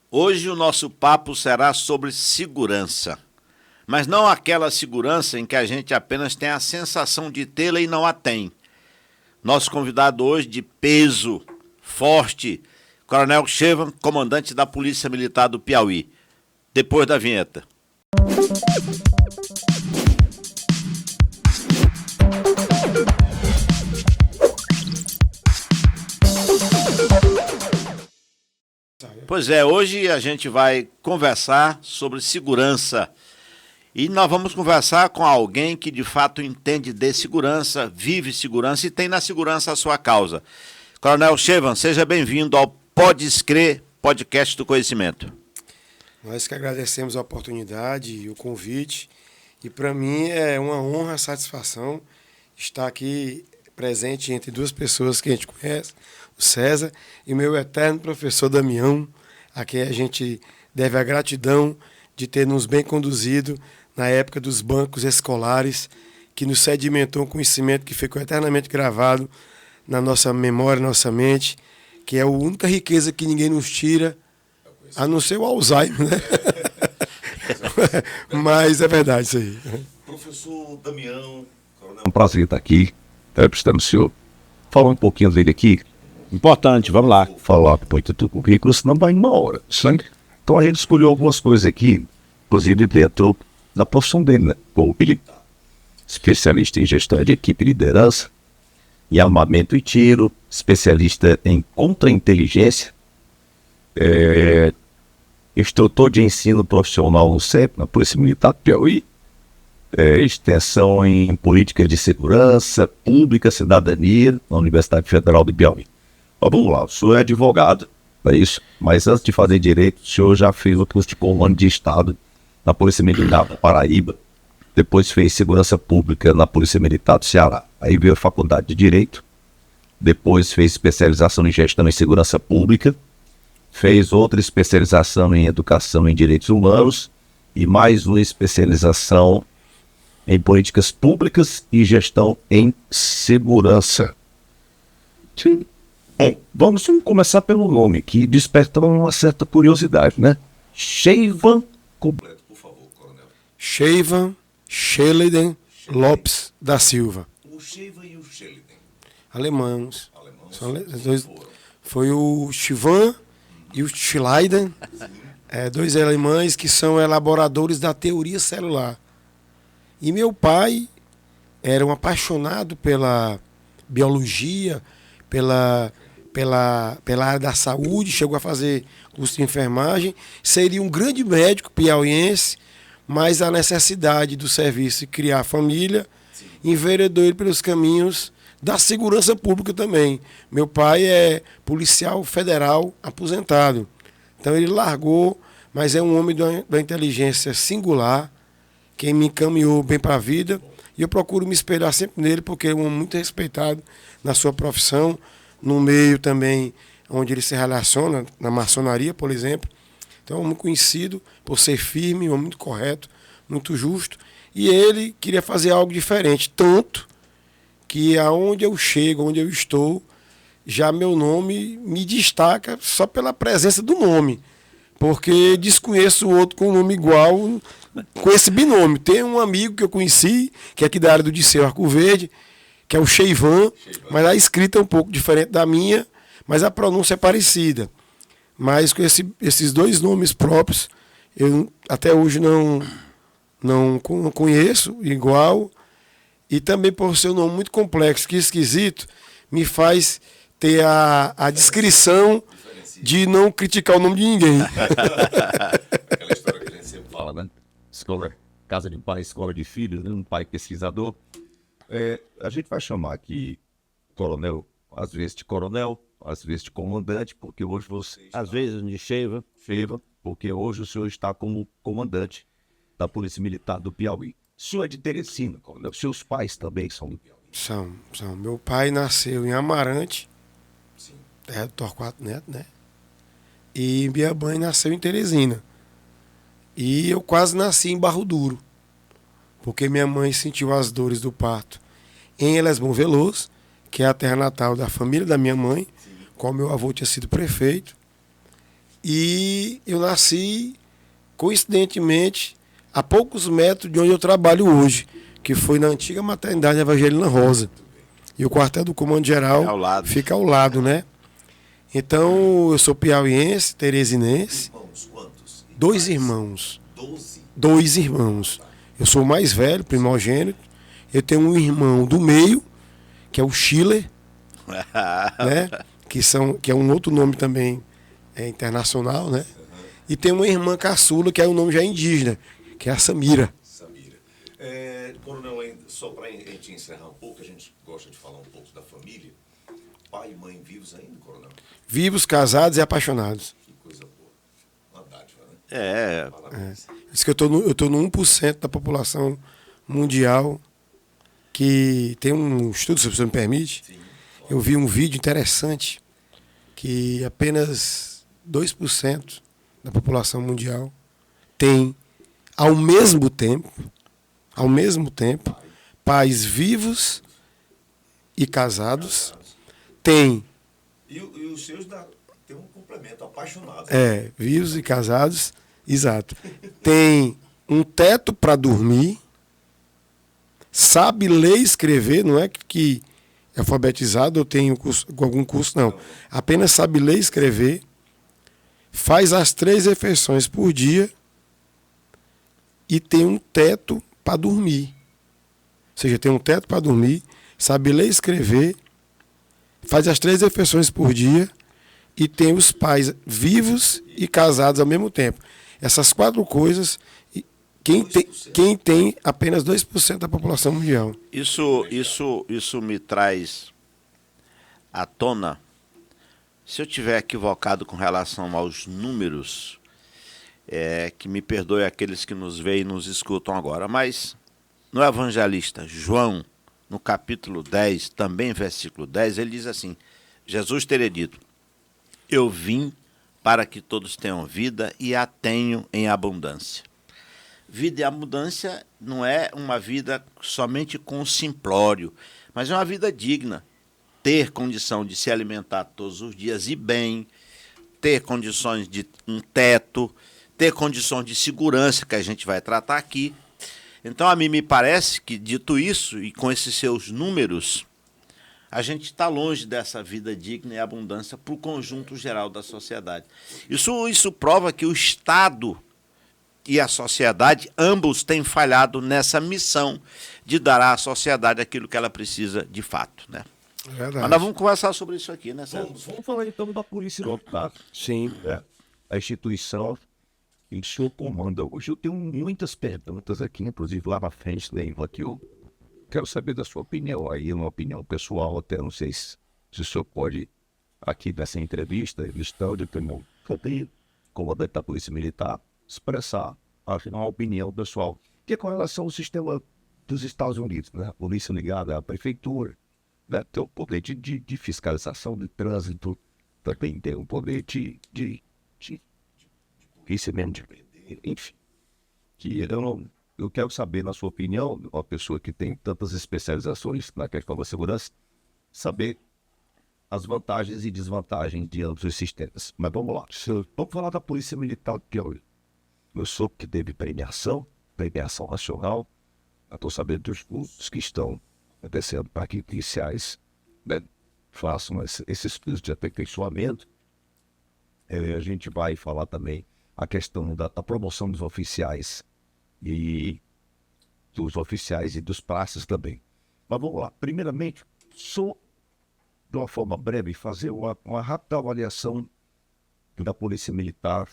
Hoje o nosso papo será sobre segurança, mas não aquela segurança em que a gente apenas tem a sensação de tê-la e não a tem. Nosso convidado hoje de peso, forte, Coronel Cheyvan, comandante da Polícia Militar do Piauí. Depois da vinheta. Pois é, hoje a gente vai conversar sobre segurança. E nós vamos conversar com alguém que de fato entende de segurança, vive segurança e tem na segurança a sua causa. Coronel Cheyvan, seja bem-vindo ao Pode Escrer, podcast do conhecimento. Nós que agradecemos a oportunidade e o convite. E para mim é uma honra, a satisfação estar aqui presente entre duas pessoas que a gente conhece, o César e o meu eterno professor Damião, a quem a gente deve a gratidão de ter nos bem conduzido na época dos bancos escolares, que nos sedimentou um conhecimento que ficou eternamente gravado na nossa memória, na nossa mente, que é a única riqueza que ninguém nos tira, a não ser o Alzheimer, né? Mas é verdade isso aí. Professor Damião, é um prazer estar aqui, prestando o senhor. Falar um pouquinho dele aqui. Importante, vamos lá. Falar muito do currículo, senão vai uma hora, sabe? Então a gente escolheu algumas coisas aqui, inclusive dentro da profissão dele, né? Como militar, especialista em gestão de equipe e liderança, em armamento e tiro, especialista em contra-inteligência, instrutor de ensino profissional no CEP, na Polícia Militar do Piauí, extensão em política de segurança pública, cidadania, na Universidade Federal do Piauí. Mas vamos lá, o senhor é advogado, não é isso? Mas antes de fazer direito, o senhor já fez o curso de comando de Estado na Polícia Militar da Paraíba, depois fez segurança pública na Polícia Militar do Ceará, aí veio a faculdade de Direito, depois fez especialização em gestão em segurança pública, fez outra especialização em educação em direitos humanos e mais uma especialização em políticas públicas e gestão em segurança. Sim. Bom, vamos começar pelo nome, que desperta uma certa curiosidade, né? Cheyvan, completo, por favor, coronel. Cheyvan Scheleden Lopes da Silva. O Cheyvan e o Scheleden. Alemãos. São dois, foi o Cheyvan e o Scheleden, dois alemães que são elaboradores da teoria celular. E meu pai era um apaixonado pela biologia, pela área da saúde, chegou a fazer curso de enfermagem, seria um grande médico piauiense, mas a necessidade do serviço de criar família enveredou ele pelos caminhos da segurança pública também. Meu pai é policial federal aposentado, então ele largou, mas é um homem da inteligência singular, quem me encaminhou bem para a vida, e eu procuro me espelhar sempre nele, porque é um homem muito respeitado na sua profissão, no meio também onde ele se relaciona, na maçonaria, por exemplo. Então é um homem conhecido por ser firme, um homem muito correto, muito justo, e ele queria fazer algo diferente, tanto que aonde eu chego, onde eu estou, já meu nome me destaca só pela presença do nome, porque desconheço o outro com um nome igual, com esse binômio. Tem um amigo que eu conheci, que é aqui da área do Disseu Arco Verde, que é o Cheyvan, mas a escrita é um pouco diferente da minha, mas a pronúncia é parecida. Mas com esses dois nomes próprios, eu até hoje não conheço igual, e também por ser um nome muito complexo, que esquisito, me faz ter a discrição de não criticar o nome de ninguém. Aquela história que a gente sempre fala, né? Escola, casa de pai, escola de filhos, né? Um pai pesquisador. A gente vai chamar aqui coronel, às vezes de coronel, às vezes de comandante, porque hoje você... Às vezes de Cheyvan, porque hoje o senhor está como comandante da Polícia Militar do Piauí. O senhor é de Teresina, coronel. Seus pais também são do Piauí. São. Meu pai nasceu em Amarante, terra do Torquato Neto, né? E minha mãe nasceu em Teresina. E eu quase nasci em Barro Duro, porque minha mãe sentiu as dores do parto em Elesbom Veloso, que é a terra natal da família da minha mãe, qual meu avô tinha sido prefeito. E eu nasci, coincidentemente, a poucos metros de onde eu trabalho hoje, que foi na antiga maternidade Evangelina Rosa. E o quartel do Comando Geral fica ao lado, né? Então, eu sou piauiense, teresinense. Irmãos, quantos? 2 irmãos. 12? 2 irmãos. Eu sou o mais velho, primogênito. Eu tenho um irmão do meio, que é o Schiller, né? Que é um outro nome também internacional, né? E tem uma irmã caçula, que é um nome já indígena, que é a Samira. Samira. Coronel, só para a gente encerrar um pouco, a gente gosta de falar um pouco da família. Pai e mãe vivos ainda, Coronel? Vivos, casados e apaixonados. Que coisa boa. Uma dádiva, né? Parabéns. Diz que eu tô no 1% da população mundial que tem um estudo, se você me permite. Sim. Eu vi um vídeo interessante que apenas 2% da população mundial tem, ao mesmo tempo, pais vivos e casados, tem... E os seus tem um complemento, apaixonado. Vivos e casados, exato. Tem um teto para dormir, sabe ler e escrever, não é que é alfabetizado ou tem algum curso, não. Apenas sabe ler e escrever, faz as 3 refeições por dia e tem um teto para dormir. Ou seja, tem um teto para dormir, sabe ler e escrever, faz as 3 refeições por dia e tem os pais vivos e casados ao mesmo tempo. Essas 4 coisas, quem tem apenas 2% da população mundial. Isso me traz à tona, se eu tiver equivocado com relação aos números, que me perdoe aqueles que nos veem e nos escutam agora, mas no evangelista João, no capítulo 10, também versículo 10, ele diz assim, Jesus teria dito, eu vim para que todos tenham vida e a tenham em abundância. Vida e abundância não é uma vida somente com simplório, mas é uma vida digna. Ter condição de se alimentar todos os dias e bem, ter condições de um teto, ter condições de segurança, que a gente vai tratar aqui. Então, a mim me parece que, dito isso, e com esses seus números, a gente está longe dessa vida digna e abundância para o conjunto geral da sociedade. Isso prova que o Estado e a sociedade, ambos têm falhado nessa missão de dar à sociedade aquilo que ela precisa de fato, né? Verdade. Mas nós vamos conversar sobre isso aqui, né, Sérgio? Vamos falar então da Polícia Militar. Sim. A instituição em seu comando. Hoje eu tenho muitas perguntas aqui, inclusive lá na frente, lembro aqui. Eu quero saber da sua opinião aí, uma opinião pessoal, até não sei se o senhor pode, aqui nessa entrevista, estão de comandante da Polícia Militar, expressar uma opinião pessoal, que é com relação ao sistema dos Estados Unidos, né? A polícia ligada à prefeitura, né? Tem o poder de fiscalização de trânsito, também tem o poder de polícia mesmo, enfim. Que eu quero saber, na sua opinião, uma pessoa que tem tantas especializações na questão da segurança, saber as vantagens e desvantagens de ambos os sistemas. Mas vamos lá. Vamos falar da Polícia Militar de Piauí. Eu soube que teve premiação nacional. Eu estou sabendo dos cursos que estão acontecendo para que policiais, né, façam esses cursos de aperfeiçoamento. A gente vai falar também a questão da promoção dos oficiais e dos praças também. Mas vamos lá. Primeiramente, só de uma forma breve, fazer uma rápida avaliação da Polícia Militar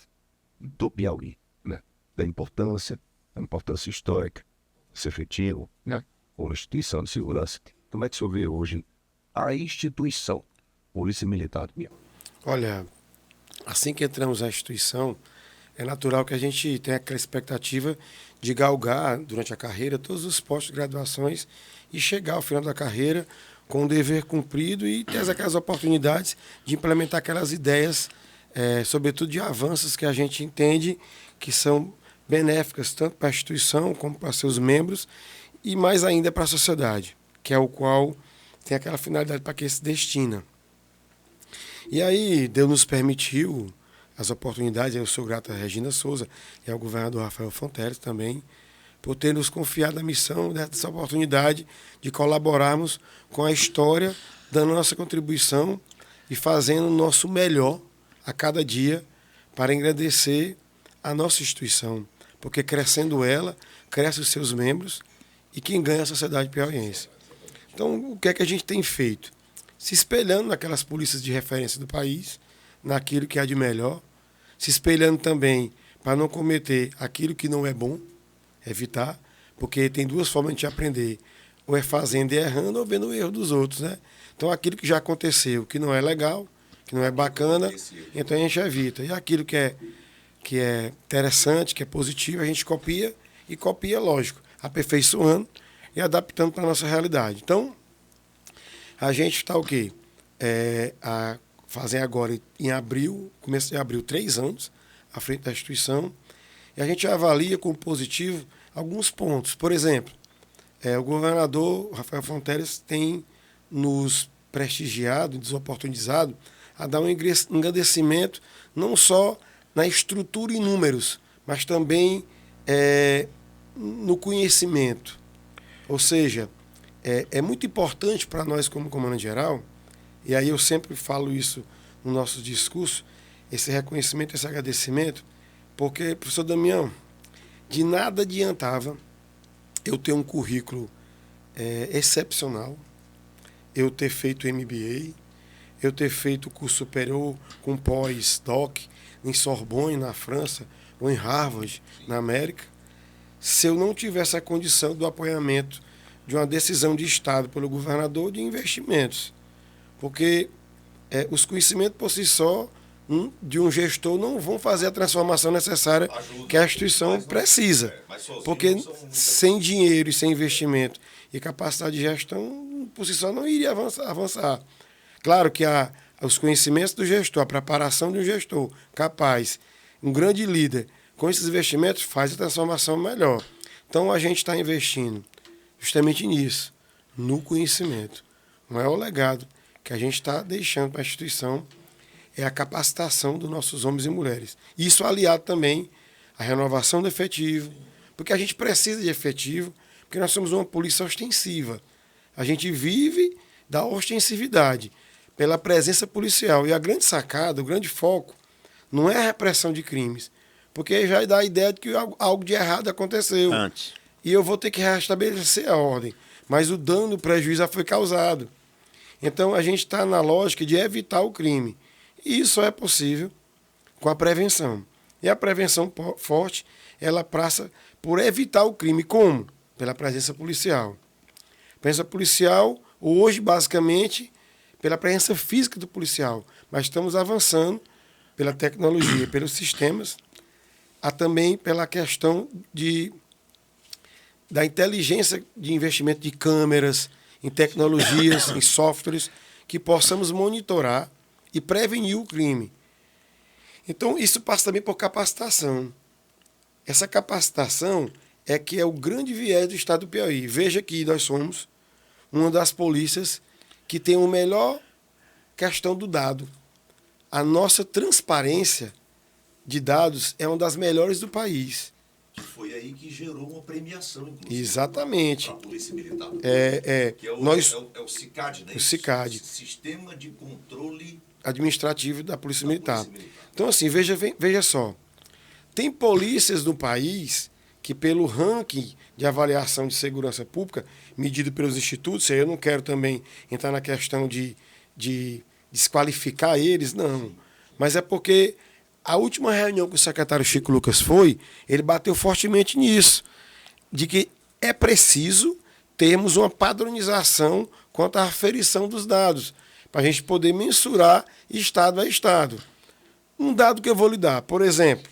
do Piauí, né? Da importância histórica, esse efetivo, né? Como instituição de segurança. Como é que o senhor vê hoje a instituição Polícia Militar do Piauí? Olha, assim que entramos na instituição, é natural que a gente tenha aquela expectativa de galgar durante a carreira todos os postos de graduações e chegar ao final da carreira com o dever cumprido e ter aquelas oportunidades de implementar aquelas ideias, sobretudo de avanços que a gente entende que são benéficas tanto para a instituição como para seus membros e mais ainda para a sociedade, que é o qual tem aquela finalidade para que se destina. E aí Deus nos permitiu, as oportunidades. Eu sou grato à Regina Souza e ao governador Rafael Fonteles também, por ter nos confiado a missão dessa oportunidade de colaborarmos com a história, dando nossa contribuição e fazendo o nosso melhor a cada dia para engrandecer a nossa instituição, porque crescendo ela, crescem os seus membros e quem ganha é a sociedade piauiense. Então, o que é que a gente tem feito? Se espelhando naquelas polícias de referência do país, naquilo que há de melhor, se espelhando também para não cometer aquilo que não é bom, evitar, porque tem duas formas de aprender, ou é fazendo e errando, ou vendo o erro dos outros, né? Então, aquilo que já aconteceu, que não é legal, que não é bacana, então a gente evita. E aquilo que é interessante, que é positivo, a gente copia, e copia, lógico, aperfeiçoando e adaptando para a nossa realidade. Então, a gente está o quê? Fazem agora, em abril, começo de abril, 3 anos, à frente da instituição, e a gente avalia como positivo alguns pontos. Por exemplo, o governador Rafael Fonteles tem nos prestigiado, nos oportunizado a dar um engrandecimento não só na estrutura e números, mas também no conhecimento. Ou seja, é muito importante para nós como comandante-geral, e aí eu sempre falo isso no nosso discurso, esse reconhecimento, esse agradecimento, porque, professor Damião, de nada adiantava eu ter um currículo excepcional, eu ter feito MBA, eu ter feito curso superior com pós-doc em Sorbonne, na França, ou em Harvard, na América, se eu não tivesse a condição do apoiamento de uma decisão de Estado pelo governador de investimentos. Porque os conhecimentos por si só de um gestor não vão fazer a transformação necessária que a instituição precisa. Porque sem dinheiro e sem investimento e capacidade de gestão, por si só não iria avançar. Claro que os conhecimentos do gestor, a preparação de um gestor capaz, um grande líder, com esses investimentos faz a transformação melhor. Então a gente está investindo justamente nisso, no conhecimento. O maior legado que a gente está deixando para a instituição é a capacitação dos nossos homens e mulheres. Isso aliado também à renovação do efetivo, porque a gente precisa de efetivo, porque nós somos uma polícia ostensiva. A gente vive da ostensividade, pela presença policial. E a grande sacada, o grande foco, não é a repressão de crimes, porque já dá a ideia de que algo de errado aconteceu. Antes. E eu vou ter que restabelecer a ordem. Mas o dano, o prejuízo já foi causado. Então, a gente está na lógica de evitar o crime. E isso só é possível com a prevenção. E a prevenção forte, ela passa por evitar o crime. Como? Pela presença policial. Presença policial, hoje, basicamente, pela presença física do policial. Mas estamos avançando pela tecnologia, pelos sistemas, também pela questão da inteligência de investimento de câmeras, em tecnologias, em softwares, que possamos monitorar e prevenir o crime. Então, isso passa também por capacitação. Essa capacitação é que é o grande viés do Estado do Piauí. Veja que nós somos uma das polícias que tem a melhor questão do dado. A nossa transparência de dados é uma das melhores do país. Que foi aí que gerou uma premiação, inclusive. Exatamente. Para a Polícia Militar. Que é o CICAD, né? O CICAD. Sistema de Controle Administrativo da Polícia Militar. Então, assim, veja só. Tem polícias no país que, pelo ranking de avaliação de segurança pública, medido pelos institutos, eu não quero também entrar na questão de desqualificar eles, não. Mas é porque a última reunião que o secretário Chico Lucas foi, ele bateu fortemente nisso, de que é preciso termos uma padronização quanto à aferição dos dados, para a gente poder mensurar estado a estado. Um dado que eu vou lhe dar, por exemplo,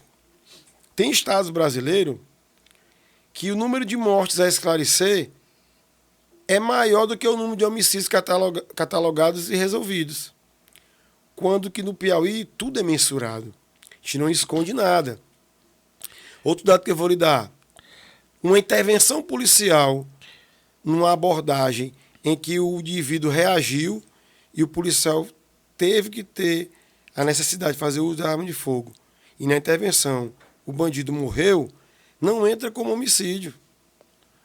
tem estados brasileiros que o número de mortes a esclarecer é maior do que o número de homicídios catalogados e resolvidos. Quando que no Piauí tudo é mensurado. A gente não esconde nada. Outro dado que eu vou lhe dar. Uma intervenção policial numa abordagem em que o indivíduo reagiu e o policial teve que ter a necessidade de fazer uso da arma de fogo e na intervenção o bandido morreu, não entra como homicídio,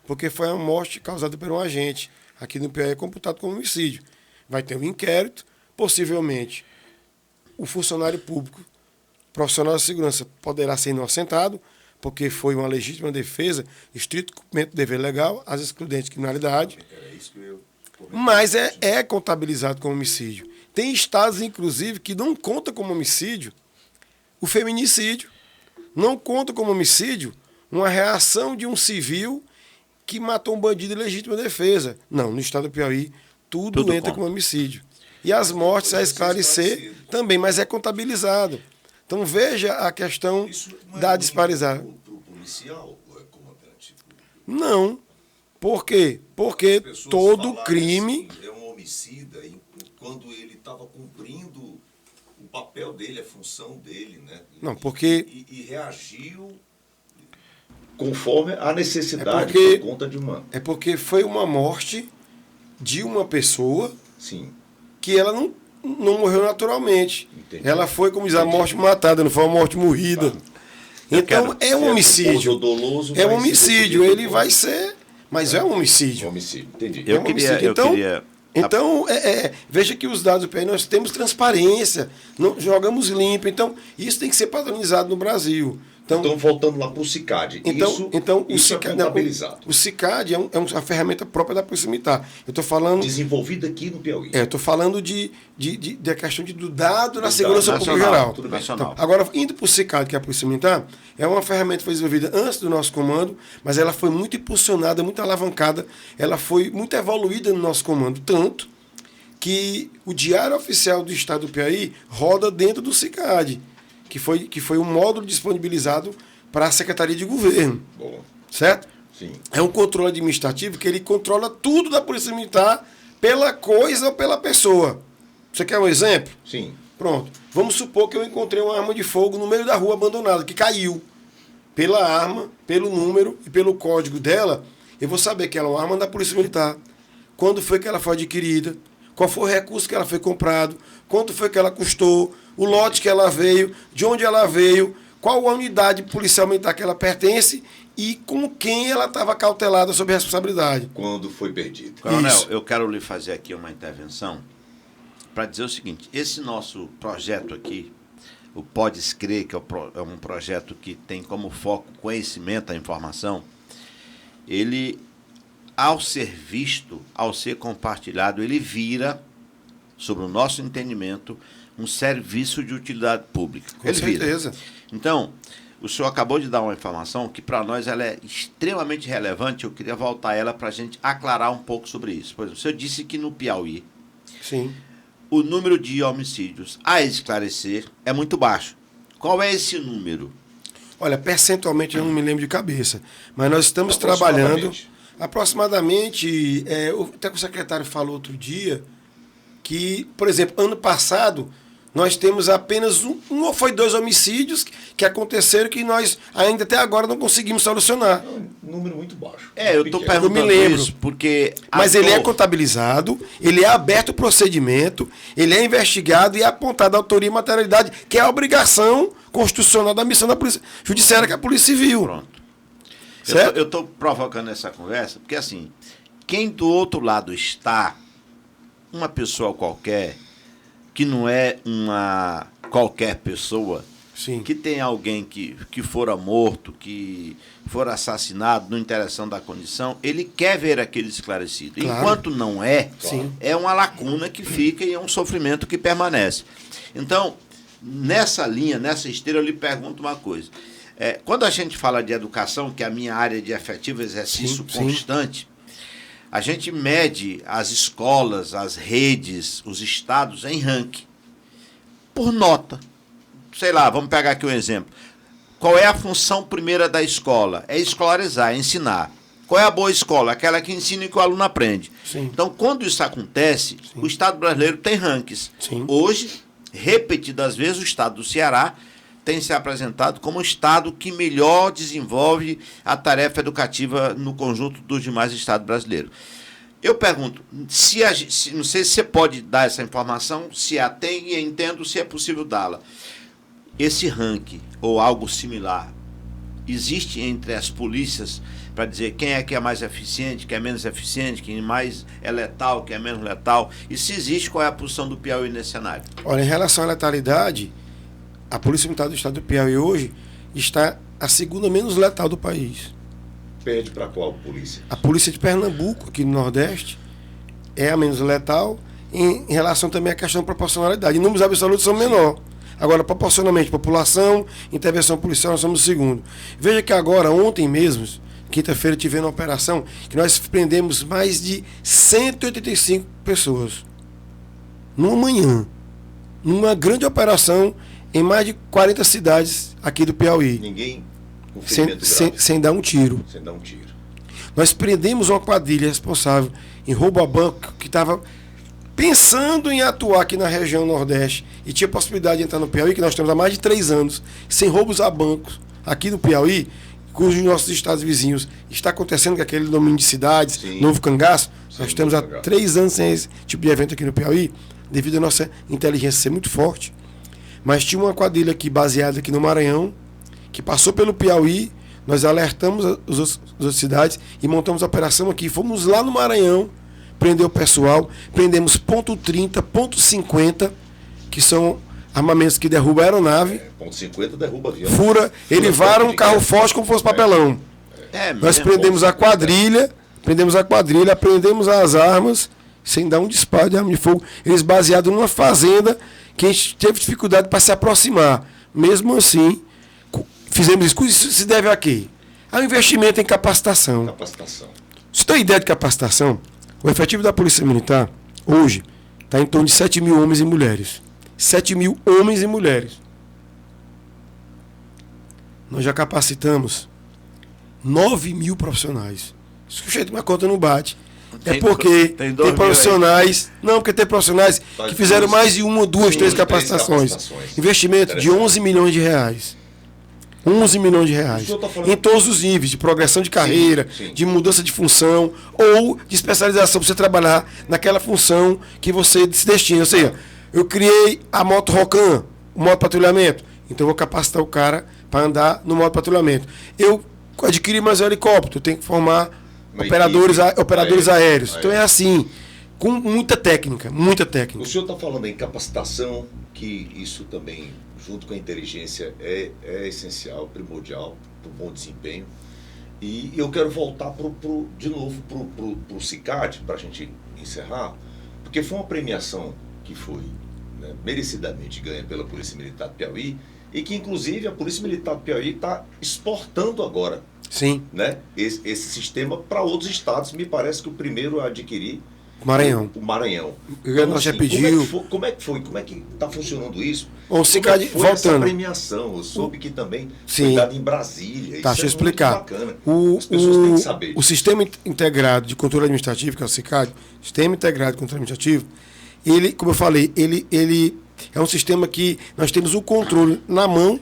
porque foi uma morte causada por um agente. Aqui no Piauí é computado como homicídio. Vai ter um inquérito, possivelmente o funcionário público, profissional da segurança, poderá ser inocentado, porque foi uma legítima defesa, estrito cumprimento do dever legal, as excludentes de criminalidade, Era isso que eu mas é contabilizado como homicídio. Tem estados, inclusive, que não conta como homicídio o feminicídio. Não conta como homicídio uma reação de um civil que matou um bandido em legítima defesa. Não, no estado do Piauí, tudo entra conta. como homicídio. E as mortes, a esclarecer, também, mas é contabilizado. Então veja a questão Isso não é da ruim disparidade. pro policial, comandante? Não. Por quê? Porque As pessoas todo falarem crime... assim, é um homicida quando ele estava cumprindo o papel dele, a função dele, né? Não, porque... E reagiu conforme a necessidade porque- por conta de uma... É porque foi uma morte de uma pessoa Sim, que ela não morreu naturalmente. Entendi. Ela foi, como diz, a morte matada, não foi uma morte morrida. Então, é um homicídio. doloso É um vai ser homicídio. definido Ele como vai ser... Mas é um homicídio. homicídio, entendi. Eu um queria... homicídio. Eu Então- queria... Então, veja que os dados do PI nós temos transparência, não, jogamos limpo. Então, isso tem que ser padronizado no Brasil. Então, Então, voltando lá para o CICAD, o isso é CICAD, contabilizado. o CICAD é uma ferramenta própria da Polícia Militar. Eu estou falando... Desenvolvido aqui no Piauí. Eu estou falando da questão do dado na Do segurança dado pública nacional, geral. tudo bem. Nacional. Então, agora, indo para o CICAD, que é a Polícia Militar, é uma ferramenta que foi desenvolvida antes do nosso comando, mas ela foi muito impulsionada, muito alavancada, ela foi muito evoluída no nosso comando, tanto que o Diário Oficial do Estado do Piauí roda dentro do CICAD, que foi um módulo disponibilizado para a Secretaria de Governo, Bom, certo? sim. É um controle administrativo que ele controla tudo da Polícia Militar pela coisa ou pela pessoa. Você quer um exemplo? Sim. Pronto. Vamos supor que eu encontrei uma arma de fogo no meio da rua abandonada, que caiu. Pela arma, pelo número e pelo código dela, eu vou saber que ela é uma arma da Polícia Militar. Quando foi que ela foi adquirida? Qual foi o recurso que ela foi comprado? Quanto foi que ela custou? O lote que ela veio? De onde ela veio? Qual a unidade policial militar que ela pertence? E com quem ela estava cautelada sob responsabilidade? Quando foi perdido. Coronel, Isso. eu quero lhe fazer aqui uma intervenção para dizer o seguinte: esse nosso projeto aqui, o Pode Escrever, que é um projeto que tem como foco conhecimento, a informação, ele, ao ser visto, ao ser compartilhado, ele vira, sobre o nosso entendimento, um serviço de utilidade pública. Com Ele vira. certeza. Então, o senhor acabou de dar uma informação que para nós ela é extremamente relevante. Eu queria voltar a ela para a gente aclarar um pouco sobre isso. Por exemplo, o senhor disse que no Piauí Sim. o número de homicídios a esclarecer é muito baixo. Qual é esse número? Olha, percentualmente eu não me lembro de cabeça, mas nós estamos trabalhando aproximadamente, até que o secretário falou outro dia, que, por exemplo, ano passado, nós temos apenas um ou foi 2 homicídios que aconteceram que nós ainda até agora não conseguimos solucionar. É um número muito baixo. Eu estou Pequeno. perguntando lembro. isso porque... Mas ele é contabilizado, ele é aberto o procedimento, ele é investigado e é apontada a autoria e materialidade, que é a obrigação constitucional da missão da Polícia Judiciária, que é a Polícia Civil. Pronto. Certo? Eu estou provocando essa conversa porque, assim, quem do outro lado está, uma pessoa qualquer, que não é uma qualquer pessoa, Sim. que tem alguém que fora morto, que for assassinado, não interessando da condição, ele quer ver aquele esclarecido. Claro. Enquanto não é, Sim. é uma lacuna que fica e é um sofrimento que permanece. Então, nessa linha, nessa esteira, eu lhe pergunto uma coisa. Quando a gente fala de educação, que é a minha área de efetivo exercício Sim, constante, a gente mede as escolas, as redes, os estados em ranking, por nota. Sei lá, vamos pegar aqui um exemplo. Qual é a função primeira da escola? É escolarizar, é ensinar. Qual é a boa escola? Aquela que ensina e que o aluno aprende. Sim. Então, quando isso acontece, o Estado brasileiro tem rankings. Sim. Hoje, repetidas vezes, o Estado do Ceará tem se apresentado como o Estado que melhor desenvolve a tarefa educativa no conjunto dos demais estados brasileiros. Eu pergunto, não sei se você pode dar essa informação, se a tem, e entendo se é possível dá-la. Esse ranking, ou algo similar, existe entre as polícias para dizer quem é que é mais eficiente, quem é menos eficiente, quem mais é letal, quem é menos letal? E se existe, qual é a posição do Piauí nesse cenário? Olha, em relação à letalidade, a Polícia Militar do Estado do Piauí hoje está a segunda menos letal do país. Perde para qual polícia? A Polícia de Pernambuco, aqui no Nordeste, é a menos letal em relação também à questão da proporcionalidade. Em números absolutos são menor. Agora, proporcionalmente, população, intervenção policial, nós somos o segundo. Veja que agora, ontem mesmo, quinta-feira, tivemos uma operação que nós prendemos mais de 185 pessoas. Numa manhã. Numa grande operação em mais de 40 cidades aqui do Piauí. Ninguém com ferimento sem dar um tiro. Sem dar um tiro. Nós prendemos uma quadrilha responsável em roubo a banco que estava pensando em atuar aqui na região Nordeste e tinha possibilidade de entrar no Piauí, que nós temos há mais de 3 anos, sem roubos a bancos aqui no Piauí, cujos nossos estados vizinhos está acontecendo com aquele domínio de cidades, Sim. Novo Cangaço. Sim, Nós temos há Novo Cangaço. 3 anos sem esse tipo de evento aqui no Piauí, devido à nossa inteligência ser muito forte. Mas tinha uma quadrilha aqui baseada aqui no Maranhão, que passou pelo Piauí, nós alertamos as outras cidades e montamos a operação aqui. Fomos lá no Maranhão, prender o pessoal, prendemos ponto .30, ponto .50, que são armamentos que derrubam a aeronave, Ponto .50 derruba avião. ele vara um carro forte como fosse papelão. Nós prendemos a quadrilha, prendemos as armas, sem dar um disparo de arma de fogo. Eles baseados numa fazenda que a gente teve dificuldade para se aproximar. Mesmo assim, fizemos isso. Isso se deve a quê? Ao investimento em capacitação. Capacitação. Você tem ideia de capacitação? O efetivo da Polícia Militar, hoje, está em torno de 7 mil homens e mulheres. 7 mil homens e mulheres. Nós já capacitamos 9 mil profissionais. Isso que o jeito de uma conta não bate. É porque tem profissionais. Não, porque tem profissionais que fizeram mais de 1, 2, 3 capacitações. Investimento de 11 milhões de reais. 11 milhões de reais. Em todos os níveis, de progressão de carreira, sim. de mudança de função ou de especialização para você trabalhar naquela função que você se destina. Ou seja, eu criei a moto Rocan, o modo patrulhamento. Então eu vou capacitar o cara para andar no modo patrulhamento. Eu adquiri mais um helicóptero, eu tenho que formar operadores aéreos. Então é assim, com muita técnica, muita técnica. O senhor está falando em capacitação, que isso também, junto com a inteligência, é essencial, primordial para o bom desempenho. E eu quero voltar de novo para o CICAD, para a gente encerrar, porque foi uma premiação que foi, né, merecidamente ganha pela Polícia Militar do Piauí, e que inclusive a Polícia Militar do Piauí está exportando agora. Sim. Né, esse sistema para outros estados. Me parece que o primeiro a adquirir Maranhão. O Maranhão. Então, nós já pediu. Como é que foi? Como é que está funcionando isso? Como é que foi essa premiação? Eu soube que também foi dado em Brasília. Tá, deixa eu explicar. As pessoas têm que saber disso. O Sistema Integrado de Controle Administrativo, que é o CICAD, Sistema Integrado de Controle Administrativo, ele, como eu falei, ele é um sistema que nós temos o controle na mão,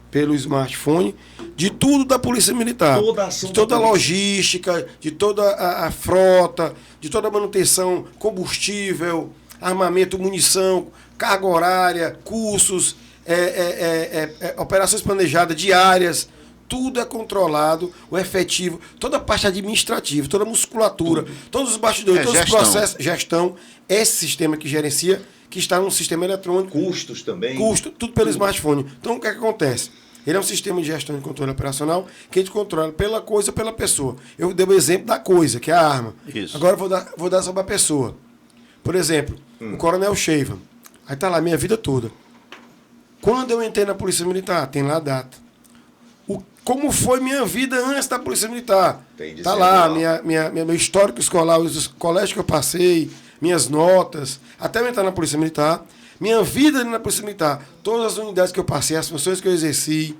pelo smartphone, de tudo da Polícia Militar. De toda a logística, de toda a frota, de toda a manutenção, combustível, armamento, munição, carga horária, cursos, operações planejadas diárias. Tudo é controlado, o efetivo, toda a parte administrativa, toda a musculatura, todos os bastidores, todos os processos, gestão, esse sistema que gerencia, que está num sistema eletrônico. Custos também. Tudo pelo smartphone. Então, o que é que acontece? Ele é um sistema de gestão de controle operacional que a gente controla pela coisa, pela pessoa. Eu dei o exemplo da coisa, que é a arma. Isso. Agora eu vou dar sobre a pessoa. Por exemplo, o Coronel Sheiva. Aí está lá, minha vida toda. Quando eu entrei na Polícia Militar, tem lá a data. Como foi minha vida antes da Polícia Militar? Está lá, meu histórico escolar, os colégios que eu passei, minhas notas, até eu entrar na Polícia Militar. Minha vida na Polícia Militar, todas as unidades que eu passei, as funções que eu exerci,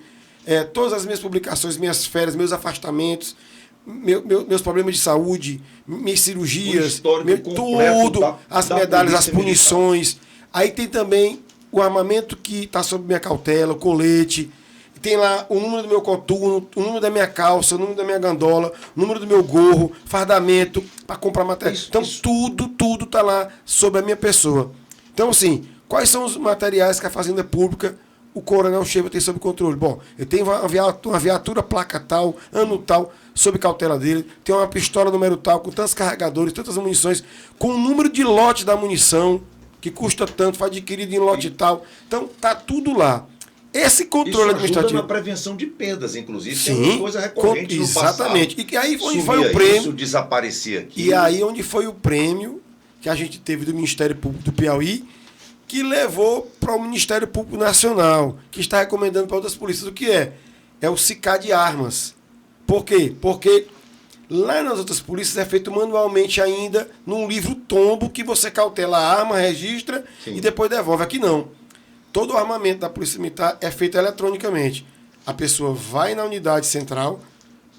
todas as minhas publicações, minhas férias, meus afastamentos, meus problemas de saúde, minhas cirurgias, tudo, as medalhas, as punições. Aí tem também o armamento que está sob minha cautela, o colete. tem lá o número do meu coturno, o número da minha calça, o número da minha gandola, o número do meu gorro, fardamento, para comprar material. Então, tudo está lá sobre a minha pessoa. Então, assim, quais são os materiais que a Fazenda Pública, o coronel Sheva tem sob controle? Bom, eu tenho uma viatura placa tal, ano tal, sob cautela dele, tem uma pistola número tal, com tantos carregadores, tantas munições, com o número de lote da munição, que custa tanto, foi adquirido em lote tal. Então, tá tudo lá. Esse controle administrativo. Na prevenção de perdas, inclusive, sim, que é uma coisa recorrente no passado. Exatamente. E aí onde foi o prêmio. Isso desaparecia aqui. E aí onde foi o prêmio que a gente teve do Ministério Público do Piauí, que levou para o Ministério Público Nacional, que está recomendando para outras polícias. O que é? É o SICAD de armas. Por quê? Porque lá nas outras polícias é feito manualmente ainda num livro tombo que você cautela a arma, registra e depois devolve. Aqui não. Todo o armamento da Polícia Militar é feito eletronicamente. A pessoa vai na unidade central,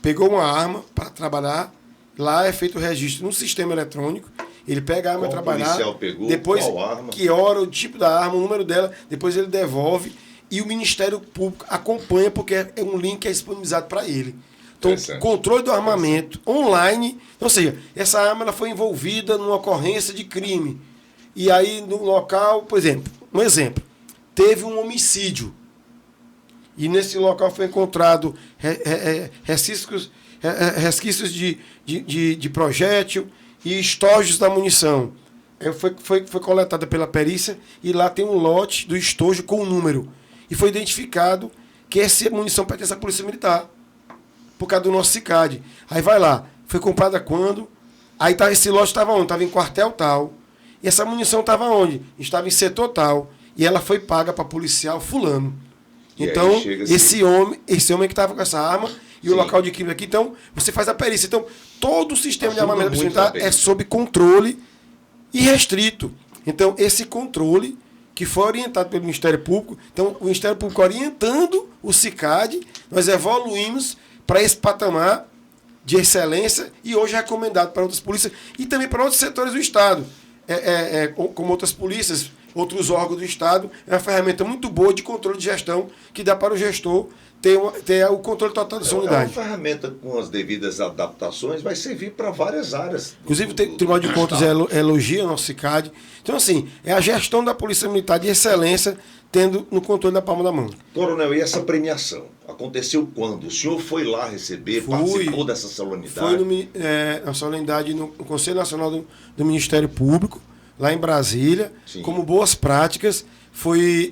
pegou uma arma para trabalhar, lá é feito o registro no sistema eletrônico, ele pega a arma para trabalhar, policial pegou, depois qual arma? que hora, o tipo da arma, o número dela, depois ele devolve e o Ministério Público acompanha porque é um link que é disponibilizado para ele. Então, controle do armamento online, ou seja, essa arma ela foi envolvida numa ocorrência de crime. E aí, no local, por exemplo, um exemplo, teve um homicídio. E nesse local foi encontrado resquícios de projétil e estojos da munição. Foi coletada pela perícia e lá tem um lote do estojo com o número. E foi identificado que essa munição pertence à Polícia Militar, por causa do nosso CICAD. Aí vai lá, foi comprada quando? Aí esse lote estava onde? Estava em quartel tal. E essa munição estava onde? Estava em setor tal. E ela foi paga para policial fulano. Então, esse homem que estava com essa arma e o local de crime aqui, então, você faz a perícia. Então, todo o sistema de armamento militar é sob controle e restrito. Então, esse controle que foi orientado pelo Ministério Público, então, o Ministério Público orientando o CICAD, nós evoluímos para esse patamar de excelência e hoje é recomendado para outras polícias e também para outros setores do Estado. Como outras polícias, outros órgãos do Estado, é uma ferramenta muito boa de controle de gestão que dá para o gestor ter o controle total da sua unidade. É uma ferramenta com as devidas adaptações, vai servir para várias áreas. Inclusive, o Tribunal de Contas elogia o nosso CICAD. Então, assim, é a gestão da Polícia Militar de excelência tendo no controle da palma da mão. Coronel, e essa premiação? Aconteceu quando? O senhor foi lá receber, participou dessa solenidade? Foi na solenidade no Conselho Nacional do Ministério Público, lá em Brasília, como boas práticas. Foi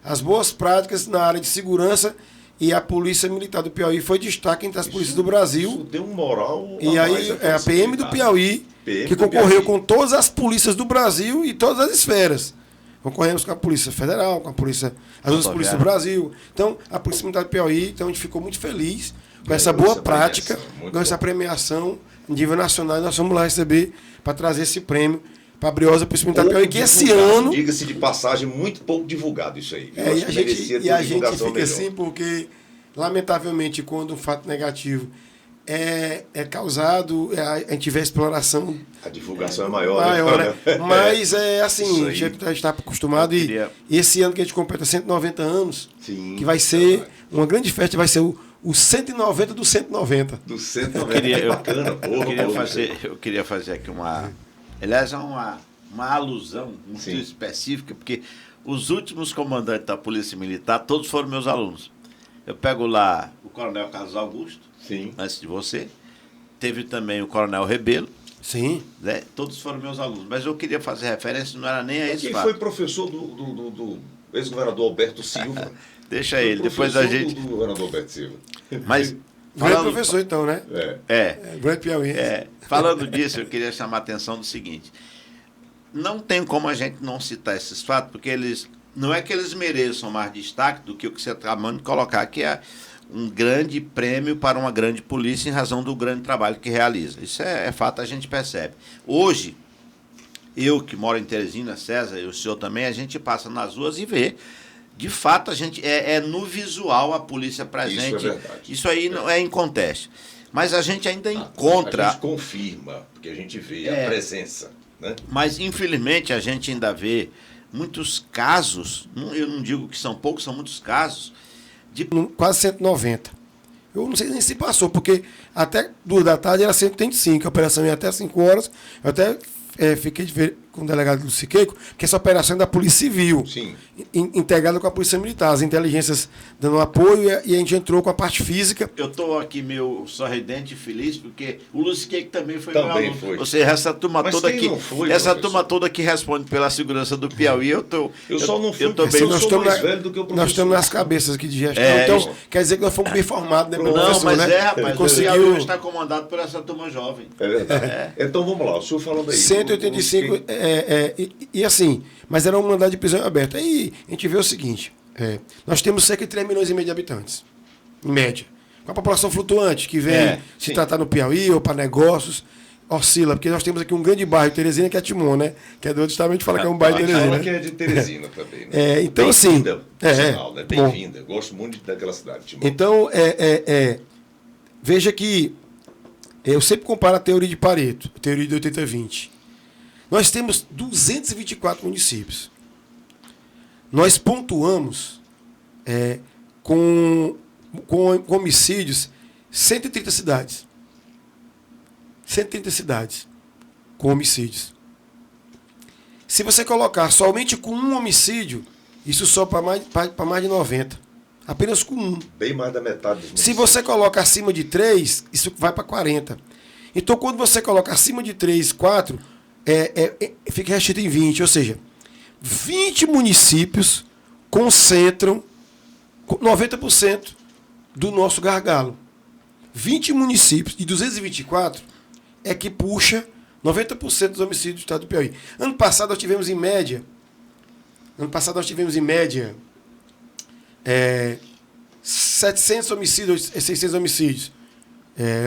as boas práticas na área de segurança e a Polícia Militar do Piauí foi destaque entre as polícias do Brasil. Isso deu um moral. E aí a PM do Piauí, que concorreu com todas as polícias do Brasil e todas as esferas. Concorremos com a Polícia Federal, com as outras polícias do Brasil. Então, a Polícia Militar do Piauí, então a gente ficou muito feliz com essa boa prática, com essa premiação em nível nacional. Nós vamos lá receber para trazer esse prêmio para a Briosa Polícia Militar do Piauí, que esse ano... Diga-se de passagem, muito pouco divulgado isso aí. E a gente fica assim porque, lamentavelmente, quando um fato negativo é causado, a gente vê a exploração... A divulgação é maior, né? Mas é assim, a gente está acostumado e esse ano que a gente completa 190 anos, que vai ser uma grande festa, vai ser o 190 do 190. Do 190, bacana. Eu queria fazer aqui aliás, é uma alusão muito específica, porque os últimos comandantes da Polícia Militar, todos foram meus alunos. Eu pego lá o Coronel Carlos Augusto, antes de você. Teve também o Coronel Rebelo. Sim. Né? Todos foram meus alunos. Mas eu queria fazer referência, não era nem a esse fato. Quem foi professor do ex-governador Alberto Silva? Deixa ele, depois a gente... do governador Alberto Silva. Mas... Grande professor, então, né? Grande Piauí. Falando disso, eu queria chamar a atenção do seguinte. Não tem como a gente não citar esses fatos, porque não é que eles mereçam mais destaque do que o que você está acabando de colocar, que é um grande prêmio para uma grande polícia em razão do grande trabalho que realiza. Isso é fato, a gente percebe. Hoje, eu que moro em Teresina, César, e o senhor também, a gente passa nas ruas e vê. De fato, a gente no visual a polícia presente. Isso é verdade. Isso aí não é inconteste. Mas a gente ainda encontra... A gente confirma, porque a gente vê a presença. Né? Mas, infelizmente, a gente ainda vê muitos casos, eu não digo que são poucos, são muitos casos, Quase 190. Eu não sei nem se passou, porque até 2 da tarde era 135, a operação ia até 5 horas. Eu até fiquei de ver com o delegado do Siqueico, que essa operação é da Polícia Civil, integrada com a Polícia Militar, as inteligências dando apoio, e a gente entrou com a parte física. Eu estou aqui meio sorridente e feliz, porque o Luiz Siqueico também foi meu Também aluno. foi. Ou seja, essa turma Mas toda quem aqui, não foi, essa professor? turma toda que responde pela segurança do Piauí, eu só não fui eu tô porque bem. eu sou mais velho do que o professor. Nós estamos nas cabeças aqui de gestão, É, então quer dizer que nós fomos bem formados, né, meu Não, professor, mas né? rapaz, o Conseguiu Piauí hoje está comandado por essa turma jovem. É verdade. Então vamos lá, o senhor falando aí. 185, e assim, mas era um mandado de prisão aberta. Aí a gente vê o seguinte, nós temos cerca de 3 milhões e meio de habitantes, em média. Com a população flutuante, que vem se tratar no Piauí ou para negócios, oscila, porque nós temos aqui um grande bairro, Teresina, que é Timon, né? Que é do outro estado, a gente fala que é um bairro de Teresina. Fala que é de Teresina também, né? Então, assim... Né? Bem-vinda. Gosto muito daquela cidade, Timon. Então, veja que eu sempre comparo a teoria de Pareto, a teoria de 80-20. Nós temos 224 municípios. Nós pontuamos com homicídios 130 cidades. 130 cidades com homicídios. Se você colocar somente com um homicídio, isso só para mais de 90. Apenas com um. Bem mais da metade dos municípios. Se você coloca acima de 3, isso vai para 40. Então, quando você coloca acima de 3, 4, fica restrito em 20. Ou seja, 20 municípios concentram 90% do nosso gargalo. 20 municípios de 224 é que puxa 90% dos homicídios do estado do Piauí. Ano passado nós tivemos em média 700 homicídios, 600 homicídios.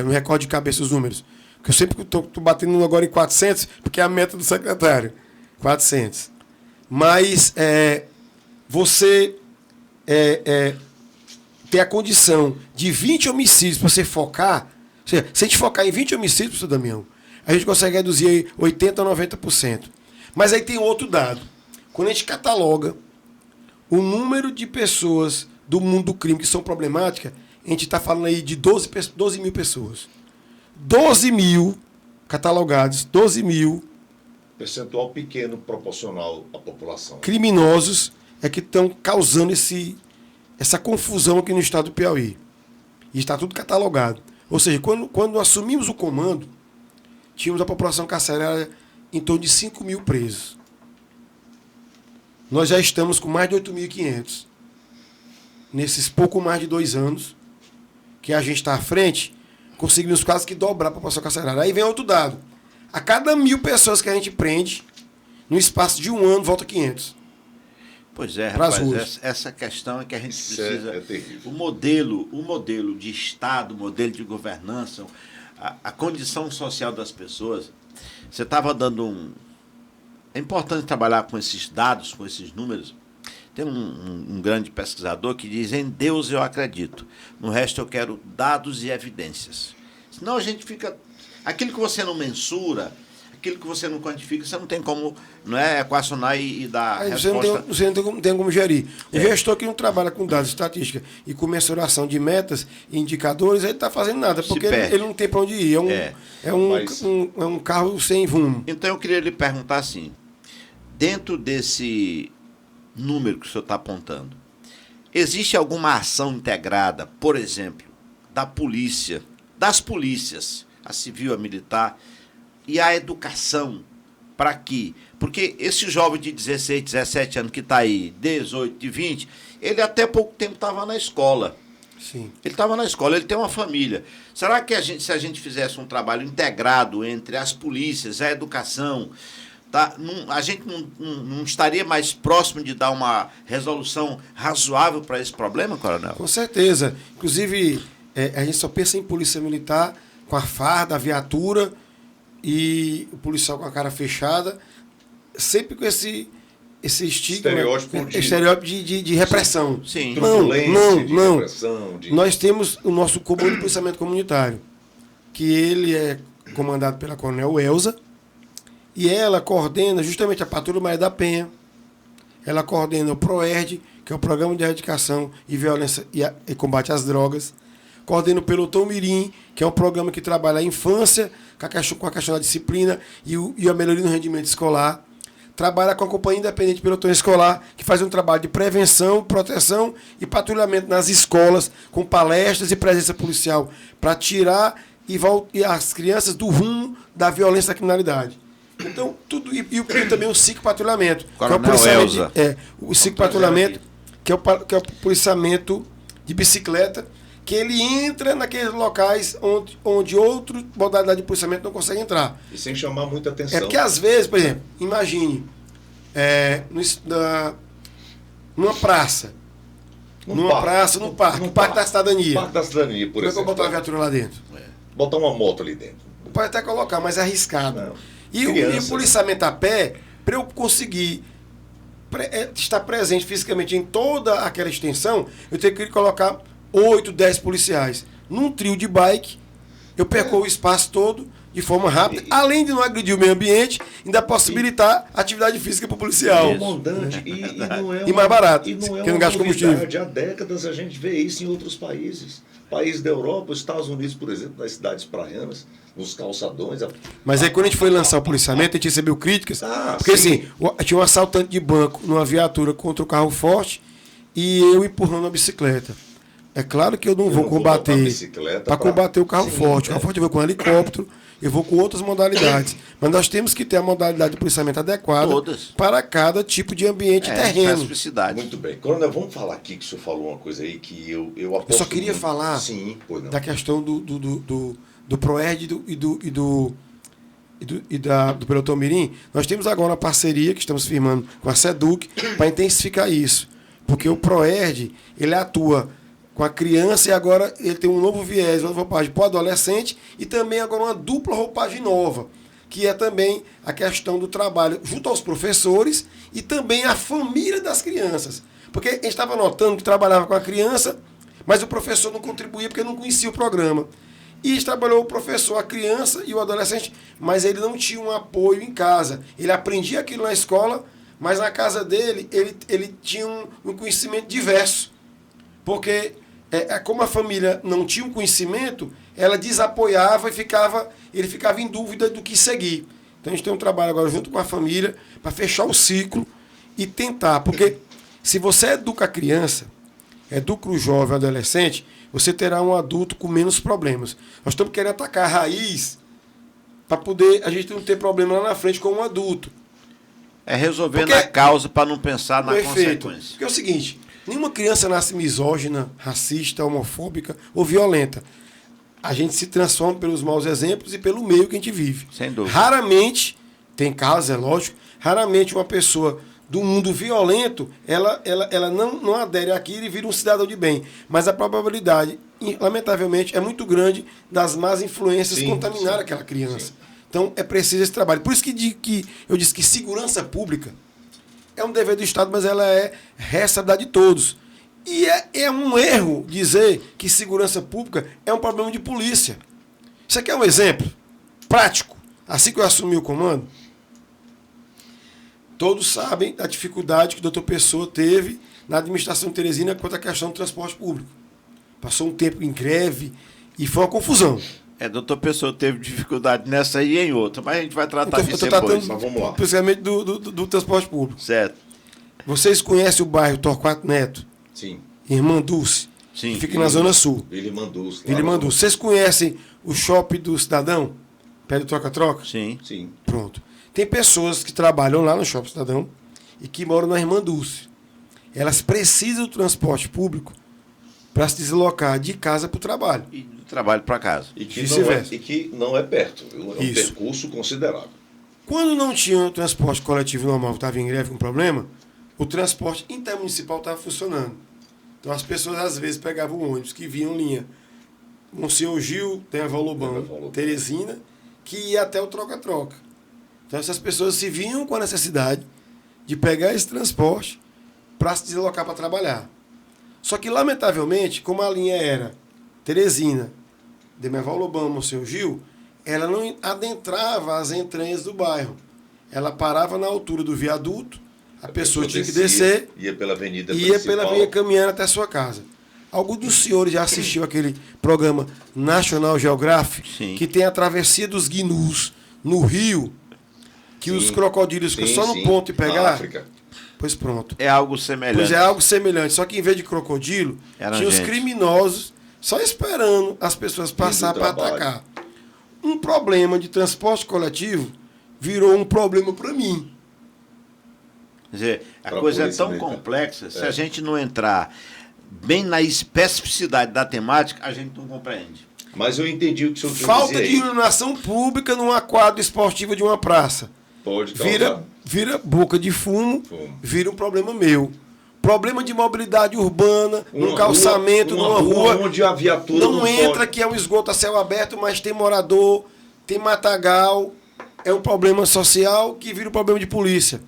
Não recordo de cabeça os números. Porque eu sempre estou batendo agora em 400, porque é a meta do secretário. 400. Mas você ter a condição de 20 homicídios para você focar. Ou seja, se a gente focar em 20 homicídios, professor Damião, a gente consegue reduzir 80% a 90%. Mas aí tem outro dado. Quando a gente cataloga o número de pessoas do mundo do crime que são problemáticas, a gente está falando aí de 12 mil pessoas. 12 mil catalogados, 12 mil percentual pequeno proporcional à população. Criminosos é que estão causando essa confusão aqui no estado do Piauí. E está tudo catalogado. Ou seja, quando assumimos o comando, tínhamos a população carcerária em torno de 5 mil presos. Nós já estamos com mais de 8.500. Nesses pouco mais de 2 anos que a gente está à frente, conseguimos quase que dobrar a população carcerária. Aí vem outro dado. A cada 1.000 pessoas que a gente prende, no espaço de 1 ano, volta 500. Pois é, rapaz, essa questão é que a gente precisa... É terrível. O modelo de Estado, o modelo de governança, a condição social das pessoas. Você estava dando É importante trabalhar com esses dados, com esses números. Tem um grande pesquisador que diz: em Deus eu acredito, no resto eu quero dados e evidências. Senão a gente fica... Aquilo que você não mensura, aquilo que você não quantifica, você não tem como equacionar e dar resposta. Você não tem como gerir. O gestor que não trabalha com dados, estatística e com mensuração de metas e indicadores, ele está fazendo nada, porque ele não tem para onde ir. É um carro sem rumo. Então eu queria lhe perguntar assim, dentro desse número que o senhor está apontando, existe alguma ação integrada, por exemplo, da polícia, das polícias, a civil, a militar, e a educação, para que... Porque esse jovem de 16, 17 anos que está aí, 18, 20, ele até pouco tempo estava na escola. Sim. Ele estava na escola, ele tem uma família. Será que se a gente fizesse um trabalho integrado entre as polícias, a educação, a gente não estaria mais próximo de dar uma resolução razoável para esse problema, coronel? Com certeza. Inclusive, a gente só pensa em polícia militar com a farda, a viatura e o policial com a cara fechada, sempre com esse estigma, estereótipo de repressão. Sim. Não. Repressão, Nós temos o nosso comando de policiamento comunitário, que ele é comandado pela coronel Elza, e ela coordena justamente a Patrulha Maria da Penha, ela coordena o PROERD, que é o Programa de Erradicação e Violência e Combate às Drogas. Coordeno o Pelotão Mirim, que é um programa que trabalha a infância com a questão da disciplina e a melhoria no rendimento escolar. Trabalha com a Companhia Independente Pelotão Escolar, que faz um trabalho de prevenção, proteção e patrulhamento nas escolas, com palestras e presença policial, para tirar e as crianças do rumo da violência e da criminalidade. Então, tudo. E também o psicopatrulhamento. O psicopatrulhamento, que é o policiamento de bicicleta, que ele entra naqueles locais onde outra modalidade de policiamento não consegue entrar. E sem chamar muita atenção. É porque às vezes, por exemplo, imagine, numa praça. No Parque da Cidadania. Parque da Cidadania, por exemplo. Como é que eu botar a viatura lá dentro? Botar uma moto ali dentro. Pode até colocar, mas é arriscado. Não. E o policiamento a pé, para eu conseguir estar presente fisicamente em toda aquela extensão, eu tenho que colocar 8, 10 policiais. Num trio de bike, eu percorro o espaço todo de forma rápida, além de não agredir o meio ambiente, ainda possibilitar atividade física para o policial. Comandante, e mais barato, e não é que não uma gasta combustível. novidade. Há décadas a gente vê isso em outros países. Países da Europa, os Estados Unidos, por exemplo, nas cidades praianas, nos calçadões. Mas aí quando a gente foi lançar o policiamento, a gente recebeu críticas, porque assim, tinha um assaltante de banco numa viatura contra o carro forte e eu empurrando a bicicleta. É claro que eu não vou combater para combater o carro forte. O carro forte eu vou com helicóptero, eu vou com outras modalidades. Mas nós temos que ter a modalidade de policiamento adequada para cada tipo de ambiente e terreno. Muito bem. Coronel, vamos falar aqui que o senhor falou uma coisa aí que eu aposto. Eu só queria falar da questão do PROERD do Pelotão Mirim. Nós temos agora uma parceria que estamos firmando com a SEDUC para intensificar isso. Porque o PROERD, ele atua com a criança e agora ele tem um novo viés, uma roupagem para o adolescente e também agora uma dupla roupagem nova, que é também a questão do trabalho junto aos professores e também a família das crianças. Porque a gente estava notando que trabalhava com a criança, mas o professor não contribuía porque não conhecia o programa. E trabalhou o professor, a criança e o adolescente, mas ele não tinha um apoio em casa. Ele aprendia aquilo na escola, mas na casa dele ele tinha um conhecimento diverso. Porque como a família não tinha um conhecimento, ela desapoiava e ele ficava em dúvida do que seguir. Então a gente tem um trabalho agora junto com a família para fechar o ciclo e tentar. Porque se você educa a criança, educa o jovem, o adolescente, você terá um adulto com menos problemas. Nós estamos querendo atacar a raiz para poder a gente não ter problema lá na frente com um adulto. É resolvendo a causa para não pensar na consequência. Porque é o seguinte, nenhuma criança nasce misógina, racista, homofóbica ou violenta. A gente se transforma pelos maus exemplos e pelo meio que a gente vive. Sem dúvida. Raramente, tem casos, é lógico, raramente uma pessoa do mundo violento, ela não adere àquilo e vira um cidadão de bem. Mas a probabilidade, lamentavelmente, é muito grande das más influências contaminar aquela criança. Sim. Então, é preciso esse trabalho. Por isso que eu disse que segurança pública é um dever do Estado, mas ela é responsabilidade de todos. E é um erro dizer que segurança pública é um problema de polícia. Isso aqui é um exemplo prático. Assim que eu assumi o comando, todos sabem da dificuldade que o doutor Pessoa teve na administração de Teresina quanto à questão do transporte público. Passou um tempo em greve e foi uma confusão. Doutor Pessoa teve dificuldade nessa e em outra, mas a gente vai tratar disso depois. Mas vamos lá. Principalmente do transporte público. Certo. Vocês conhecem o bairro Torquato Neto? Sim. Irmã Dulce? Sim. Que fica na Zona Sul. Irmã Dulce. Vocês conhecem o shopping do Cidadão? Perto do Troca-Troca? Sim. Pronto. Tem pessoas que trabalham lá no shopping Cidadão e que moram na Irmã Dulce. Elas precisam do transporte público para se deslocar de casa para o trabalho. E do trabalho para casa. E que não é perto. É um percurso considerável. Quando não tinha transporte coletivo normal, que estava em greve com problema, o transporte intermunicipal estava funcionando. Então as pessoas às vezes pegavam ônibus que vinham linha Monsenhor Gil, Demerval Lobão, Teresina, que ia até o Troca-Troca. Então essas pessoas se vinham com a necessidade de pegar esse transporte para se deslocar para trabalhar. Só que, lamentavelmente, como a linha era Teresina, Demerval Lobão, Monsenhor Gil, ela não adentrava as entranhas do bairro. Ela parava na altura do viaduto, A pessoa tinha que descer, ia pela avenida caminhando até a sua casa. Alguns dos senhores já assistiu aquele programa National Geographic, Sim. que tem a travessia dos gnus no rio, que os crocodilos ficam só no ponto de pegar? África. Pois pronto. É algo semelhante. Pois é algo semelhante, só que em vez de crocodilo, tinha os criminosos só esperando as pessoas passar para atacar. Um problema de transporte coletivo virou um problema para mim. Quer dizer, a coisa é tão complexa, se a gente não entrar bem na especificidade da temática, a gente não compreende. Mas eu entendi o que o senhor Falta de iluminação pública numa quadra esportiva de uma praça. Pode causar. Vira boca de fumo, vira um problema meu. Problema de mobilidade urbana, num calçamento, numa rua, onde a viatura não entra, que é um esgoto a céu aberto, mas tem morador, tem matagal. É um problema social que vira um problema de polícia,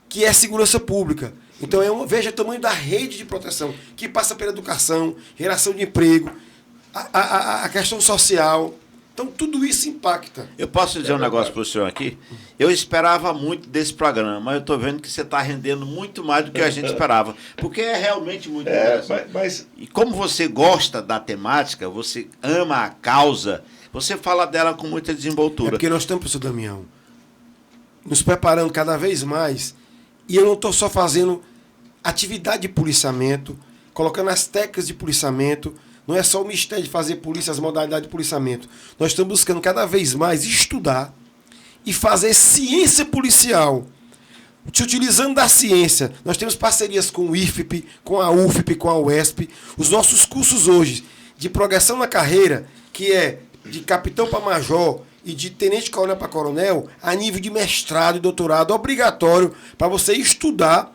que é segurança pública. Então, veja o tamanho da rede de proteção, que passa pela educação, geração de emprego, a questão social. Então, tudo isso impacta. Eu posso dizer um negócio para o senhor aqui? Eu esperava muito desse programa, mas eu estou vendo que você está rendendo muito mais do que a gente esperava. Porque é realmente muito interessante. E como você gosta da temática, você ama a causa, você fala dela com muita desenvoltura. É porque nós estamos, professor Damião, nos preparando cada vez mais. E eu não estou só fazendo atividade de policiamento, colocando as técnicas de policiamento. Não é só o mistério de fazer polícia, as modalidades de policiamento. Nós estamos buscando cada vez mais estudar e fazer ciência policial. Se utilizando da ciência, nós temos parcerias com o IFP, com a UFP, com a UESP. Os nossos cursos hoje de progressão na carreira, que é de capitão para major e de tenente-coronel para coronel, a nível de mestrado e doutorado, obrigatório para você estudar,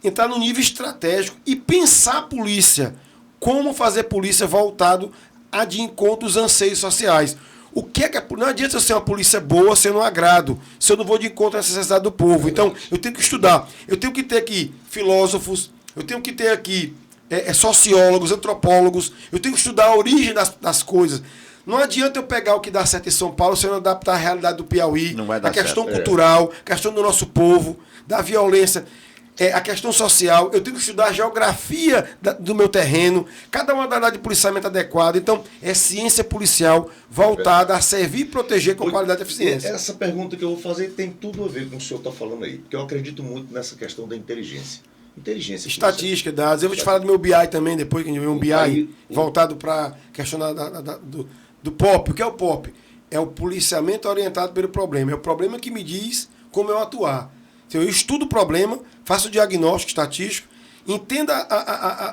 entrar no nível estratégico e pensar a polícia. Como fazer polícia voltado a de encontro aos anseios sociais. O que é que não adianta eu ser uma polícia boa se eu não agrado, se eu não vou de encontro à necessidade do povo. Então, eu tenho que estudar. Eu tenho que ter aqui filósofos, eu tenho que ter aqui sociólogos, antropólogos, eu tenho que estudar a origem das coisas. Não adianta eu pegar o que dá certo em São Paulo se eu não adaptar à realidade do Piauí, a questão cultural, a questão do nosso povo, da violência. A questão social, eu tenho que estudar a geografia do meu terreno, cada modalidade de policiamento adequado. Então, é ciência policial voltada a servir e proteger com qualidade e eficiência. Essa pergunta que eu vou fazer tem tudo a ver com o que o senhor está falando aí, porque eu acredito muito nessa questão da inteligência. Estatística, dados. Eu vou te falar do meu BI também, depois que a gente vê um BI voltado para a questão do POP. O que é o POP? É o policiamento orientado pelo problema. É o problema que me diz como eu atuar. Então, eu estudo o problema, faço o diagnóstico estatístico, entenda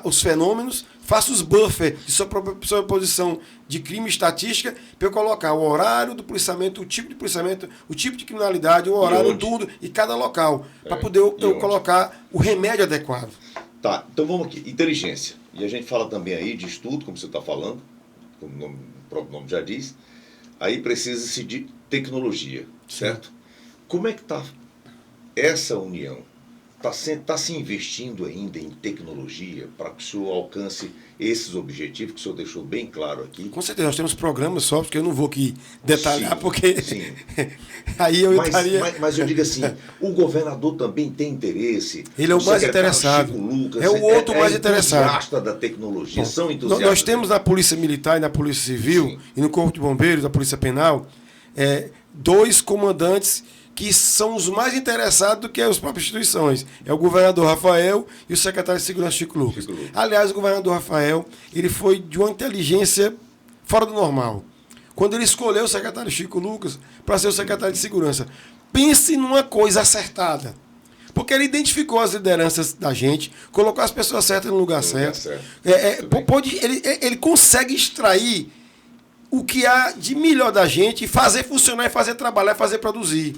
os fenômenos, faço os buffers de sobreposição de crime e estatística, para eu colocar o horário do policiamento, o tipo de policiamento, o tipo de criminalidade, o horário, tudo, e cada local, para poder eu colocar o remédio adequado. Tá, então vamos aqui. Inteligência. E a gente fala também aí de estudo, como você está falando, como o próprio nome já diz. Aí precisa-se de tecnologia, certo? Como é que está essa união? Está se investindo ainda em tecnologia para que o senhor alcance esses objetivos que o senhor deixou bem claro aqui? Com certeza, nós temos programas só, porque eu não vou aqui detalhar, porque aí eu estaria... Mas eu digo assim, o governador também tem interesse. Ele é o mais interessado. Chico Lucas, é o outro mais interessado. Entusiasta da tecnologia, são entusiastas. Nós temos na Polícia Militar e na Polícia Civil, e no Corpo de Bombeiros, da Polícia Penal, 2 comandantes que são os mais interessados do que as próprias instituições. É o governador Rafael e o secretário de Segurança, Chico Lucas. Aliás, o governador Rafael, ele foi de uma inteligência fora do normal. Quando ele escolheu o secretário Chico Lucas para ser o secretário de Segurança. Pense numa coisa acertada. Porque ele identificou as lideranças da gente, colocou as pessoas certas no lugar certo. Ele consegue extrair o que há de melhor da gente, fazer funcionar, e fazer trabalhar, e fazer produzir.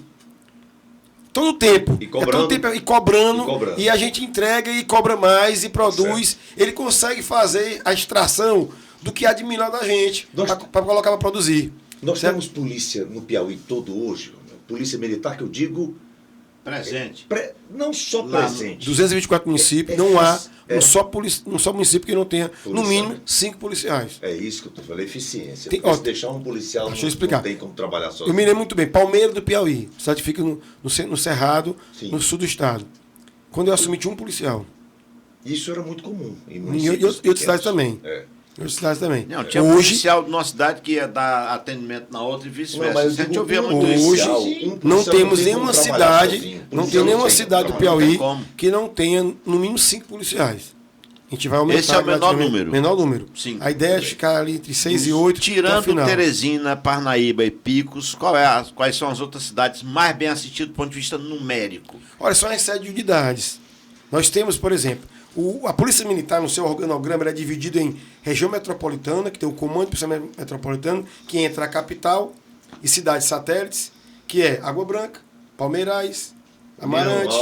Todo o tempo. E cobrando. E a gente entrega e cobra mais e produz. Ele consegue fazer a extração do que há de melhor da gente para colocar para produzir. Nós temos polícia no Piauí todo hoje. Polícia militar, que eu digo... Presente. Não só presente. 224 municípios, não há um só município que não tenha, no mínimo, 5 policiais. É isso que eu estou falando, eficiência. Se deixar um policial, não tem como trabalhar sozinho. Eu me lembro muito bem, Palmeira do Piauí, cidade fica no Cerrado, no sul do estado. Quando eu assumi, tinha um policial. Isso era muito comum. Em outras cidades também. Em outras cidades também. Não, tinha um policial de uma cidade que ia dar atendimento na outra e vice-versa. A gente ouvia muito isso. Hoje não temos nenhuma cidade, não tem nenhuma cidade do Piauí que não tenha no mínimo 5 policiais. A gente vai aumentar. Esse é o menor número. Menor número. Sim. A ideia é ficar ali entre 6 e 8. Tirando Teresina, Parnaíba e Picos, quais são as outras cidades mais bem assistidas do ponto de vista numérico? Olha, só as 7 unidades. Nós temos, por exemplo, a Polícia Militar, no seu organograma, ela é dividida em região metropolitana, que tem o Comando de Polícia Metropolitana, que entra a capital e cidades satélites, que é Água Branca, Palmeirais, Amarante,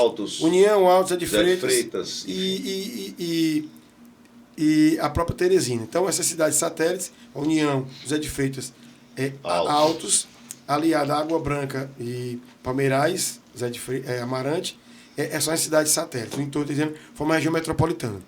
União, Altos, Zé de Freitas e a própria Teresina. Então, essas cidades satélites, a União, Zé de Freitas, Altos, aliada a Água Branca e Palmeirais, Zé de Freitas, Amarante, são as cidades satélites. No entorno, dizendo, foi uma região metropolitana.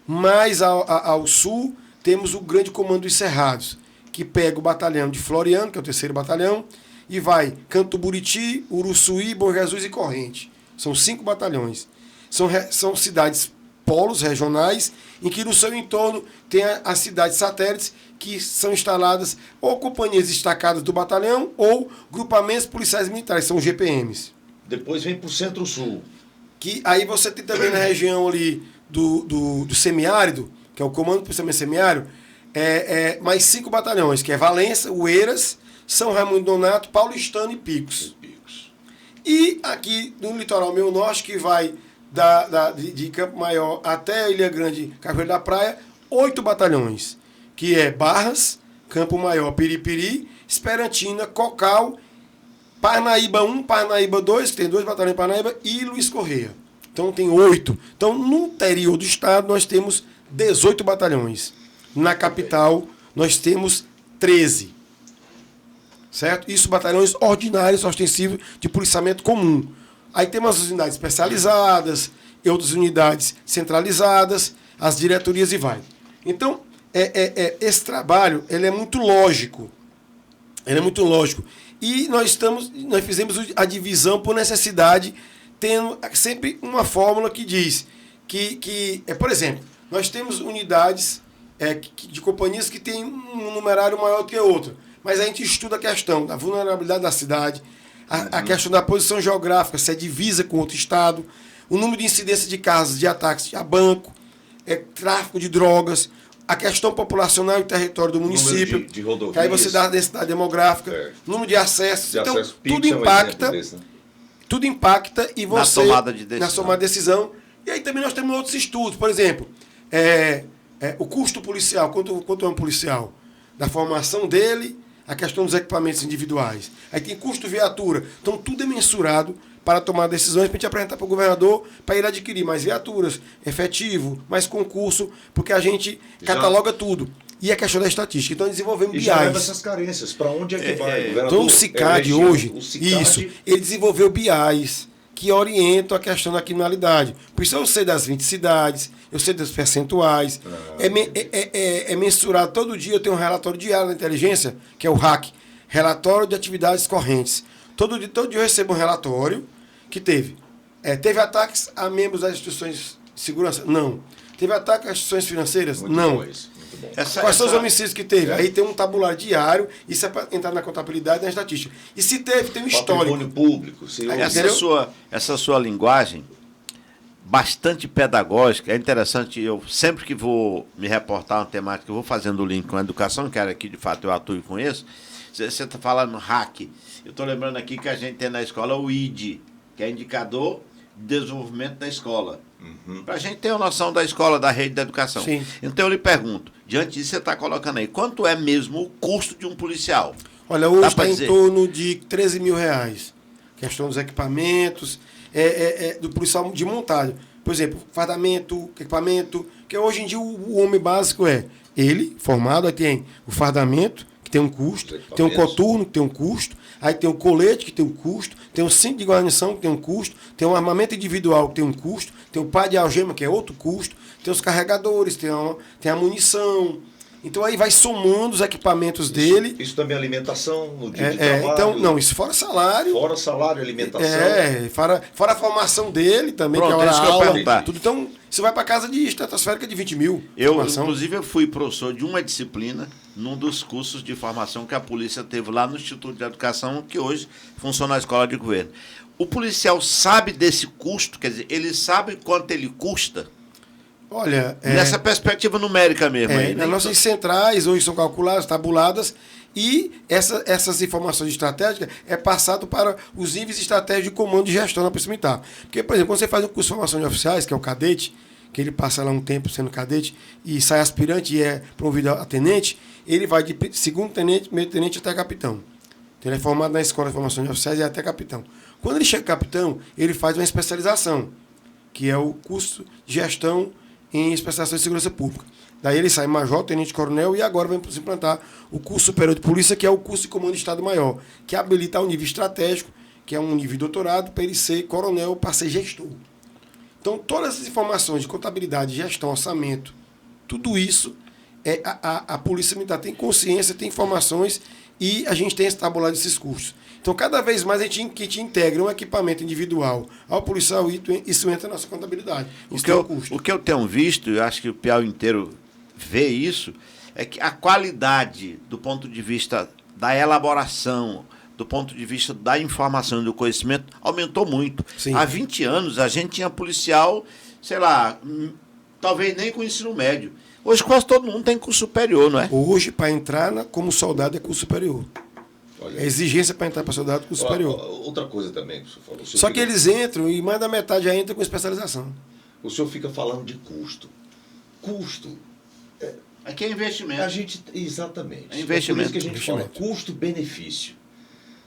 Mais ao sul, temos o Grande Comando dos Cerrados, que pega o batalhão de Floriano, que é o 3º batalhão, e vai Canto Buriti, Uruçuí, Bom Jesus e Corrente. São 5 batalhões. São cidades polos regionais, em que no seu entorno tem as cidades satélites, que são instaladas ou companhias destacadas do batalhão ou grupamentos policiais militares, são os GPMs. Depois vem para o Centro-Sul. Que aí você tem também na região ali do semiárido, que é o Comando do Policiamento Semiárido, mais 5 batalhões, que é Valença, Oeiras, São Raimundo Nonato, Paulistano e Picos. E aqui no litoral meio norte, que vai de Campo Maior até Ilha Grande, Cachoeira da Praia, 8 batalhões, que é Barras, Campo Maior, Piripiri, Esperantina, Cocal, Parnaíba 1, Parnaíba 2, que tem 2 batalhões em Parnaíba, e Luiz Correia. Então tem 8. Então no interior do estado nós temos 18 batalhões. Na capital nós temos 13. Certo? Isso batalhões ordinários, ostensivos, de policiamento comum. Aí temos as unidades especializadas, e outras unidades centralizadas, as diretorias e vai. Então, esse trabalho ele é muito lógico. Ele é muito lógico. E nós fizemos a divisão por necessidade, tendo sempre uma fórmula que diz que por exemplo, nós temos unidades de companhias que têm um numerário maior do que outra. Mas a gente estuda a questão da vulnerabilidade da cidade, a questão da posição geográfica, se é divisa com outro estado, o número de incidência de casos de ataques a banco, tráfico de drogas, a questão populacional e território do município, de rodovias, que aí você dá a densidade demográfica, número de acessos. Então, tudo impacta, tudo impacta e você, na tomada de decisão. E aí também nós temos outros estudos, por exemplo, o custo policial, quanto é um policial? Da formação dele, a questão dos equipamentos individuais. Aí tem custo viatura. Então, tudo é mensurado para tomar decisões, para a gente apresentar para o governador, para ele adquirir mais viaturas, efetivo, mais concurso, porque a gente cataloga tudo. E a questão da estatística. Então, desenvolvemos BIs. Já leva essas carências. Para onde é que vai? Então, o CICAD hoje, ele desenvolveu BIs que orientam a questão da criminalidade. Por isso eu sei das 20 cidades, eu sei dos percentuais. É mensurado todo dia, eu tenho um relatório diário na inteligência, que é o RAC, Relatório de Atividades Correntes. Todo dia eu recebo um relatório que teve ataques a membros das instituições de segurança? Não. Teve ataque às instituições financeiras? Não. Quais são os homicídios que teve? Aí tem um tabulário diário, isso é para entrar na contabilidade e na estatística. E se teve, tem um histórico. Patrimônio público. Essa sua linguagem, bastante pedagógica, é interessante. Eu sempre que vou me reportar uma temática, eu vou fazendo o link com a educação, que era aqui, de fato, eu atuo com isso. Você está falando hack. Eu estou lembrando aqui que a gente tem na escola o ID, que é Indicador de Desenvolvimento da Escola. Para a gente ter uma noção da escola, da rede da educação. Sim. Então eu lhe pergunto, diante disso você está colocando aí, quanto é mesmo o custo de um policial? Olha, hoje está em torno de 13 mil reais. Questão dos equipamentos, do policial de montagem. Por exemplo, fardamento, equipamento, que hoje em dia o homem básico é ele, formado, aí tem o fardamento, que tem um custo, tem o coturno, que tem um custo, aí tem o colete, que tem um custo, tem o cinto de guarnição, que tem um custo, tem o armamento individual, que tem um custo, tem o pá de algema, que é outro custo, tem os carregadores, tem a munição. Então aí vai somando os equipamentos dele. Isso também é alimentação no dia de trabalho. Então, não, isso fora salário. Fora salário, alimentação. Fora a formação dele também, Pronto, que é isso que eu aula, perguntar. tudo. Então, você vai para casa de estratosférica de 20 mil. Inclusive, eu fui professor de uma disciplina num dos cursos de formação que a polícia teve lá no Instituto de Educação, que hoje funciona na Escola de Governo. O policial sabe desse custo, quer dizer, ele sabe quanto ele custa? Olha, Nessa perspectiva numérica mesmo. Aí, nas nossas centrais hoje são calculadas, tabuladas, e essas informações estratégicas é passado para os níveis estratégicos de comando de gestão na Polícia Militar. Porque, por exemplo, quando você faz um curso de formação de oficiais, que é o cadete, que ele passa lá um tempo sendo cadete e sai aspirante e é promovido a tenente, ele vai de segundo tenente, meio tenente até capitão. Então, ele é formado na escola de formação de oficiais e é até capitão. Quando ele chega capitão, ele faz uma especialização, que é o curso de gestão em especialização de segurança pública. Daí ele sai major, tenente-coronel e agora vai se implantar o curso superior de polícia, que é o curso de comando de Estado-Maior, que habilita ao nível estratégico, que é um nível de doutorado, para ele ser coronel, para ser gestor. Então, todas essas informações de contabilidade, gestão, orçamento, tudo isso, a Polícia Militar tem consciência, tem informações e a gente tem esse tabulado desses cursos. Então, cada vez mais a gente integra um equipamento individual ao policial, isso entra na nossa contabilidade. O que eu tenho visto, eu acho que o Piauí inteiro vê isso, é que a qualidade do ponto de vista da elaboração, do ponto de vista da informação e do conhecimento, aumentou muito. Sim. Há 20 anos a gente tinha policial, sei lá, talvez nem com ensino médio. Hoje quase todo mundo tem curso superior, não é? Hoje, para entrar como soldado, é curso superior. Olha, É exigência para entrar para soldado é curso superior. Outra coisa também que o senhor falou. Só que eles entram e mais da metade já entra com especialização. O senhor fica falando de custo. Custo. Aqui é investimento. Exatamente. É investimento. É por isso que a gente fala custo-benefício.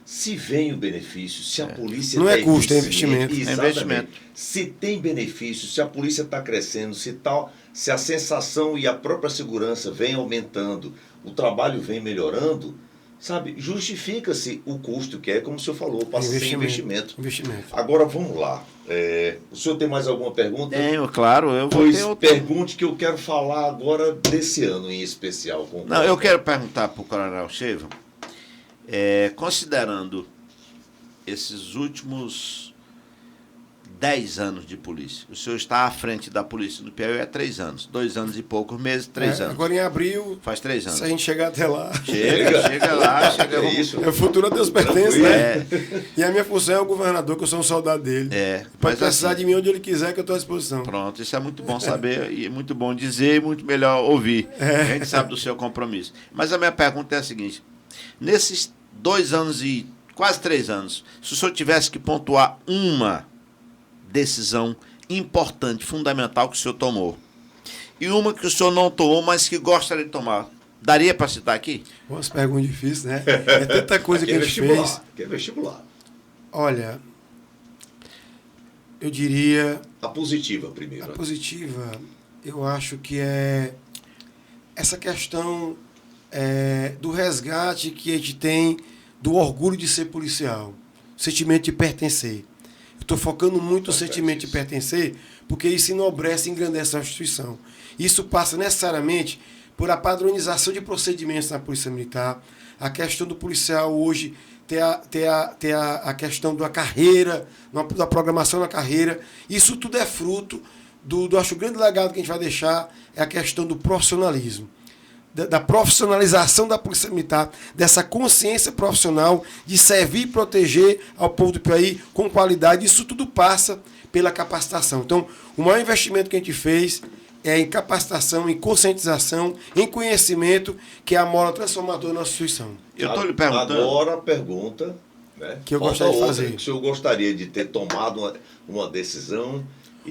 Se vem o benefício, se a polícia... Não é custo, é investimento. Exatamente. É investimento. Se tem benefício, se a polícia está crescendo, se a sensação e a própria segurança vem aumentando, o trabalho vem melhorando, sabe, justifica-se o custo, que é como o senhor falou, passa a ser investimento. Agora, vamos lá. O senhor tem mais alguma pergunta? Tenho, claro. Eu vou Pois ter outra. pergunte, que eu quero falar agora desse ano em especial. Não, eu quero perguntar para o Coronel Cheva, considerando esses últimos 10 anos de polícia, o senhor está à frente da polícia do Piauí há 3 anos, 2 anos e poucos meses, 3 anos. Agora em abril, faz 3 anos. se a gente chegar até lá... Chega lá, chega... Isso. O futuro a Deus pertence, né? E a minha função é o governador, que eu sou um soldado dele. Pode precisar de mim onde ele quiser, que eu estou à disposição. Pronto, isso é muito bom saber, e muito bom dizer, e muito melhor ouvir. A gente sabe do seu compromisso. Mas a minha pergunta é a seguinte: nesses 2 anos e quase 3 anos, se o senhor tivesse que pontuar uma decisão importante, fundamental que o senhor tomou, e uma que o senhor não tomou, mas que gostaria de tomar, daria para citar aqui? Umas perguntas difíceis, né? É tanta coisa que a gente fez. Que é vestibular. Olha, eu diria... A positiva primeiro. A positiva, eu acho que é essa questão do resgate que a gente tem do orgulho de ser policial, o sentimento de pertencer. Eu estou focando muito no sentimento de pertencer, porque isso enobrece e engrandece a instituição. Isso passa necessariamente por a padronização de procedimentos na Polícia Militar, a questão do policial hoje ter a questão da carreira, da programação da carreira. Isso tudo é fruto acho que o grande legado que a gente vai deixar é a questão do profissionalismo. Da profissionalização da Polícia Militar, dessa consciência profissional de servir e proteger ao povo do Piauí com qualidade. Isso tudo passa pela capacitação. Então, o maior investimento que a gente fez é em capacitação, em conscientização, em conhecimento, que é a mola transformadora da nossa instituição. Eu estou lhe perguntando... Agora a pergunta, né, que eu gostaria de fazer. Que o senhor gostaria de ter tomado uma decisão...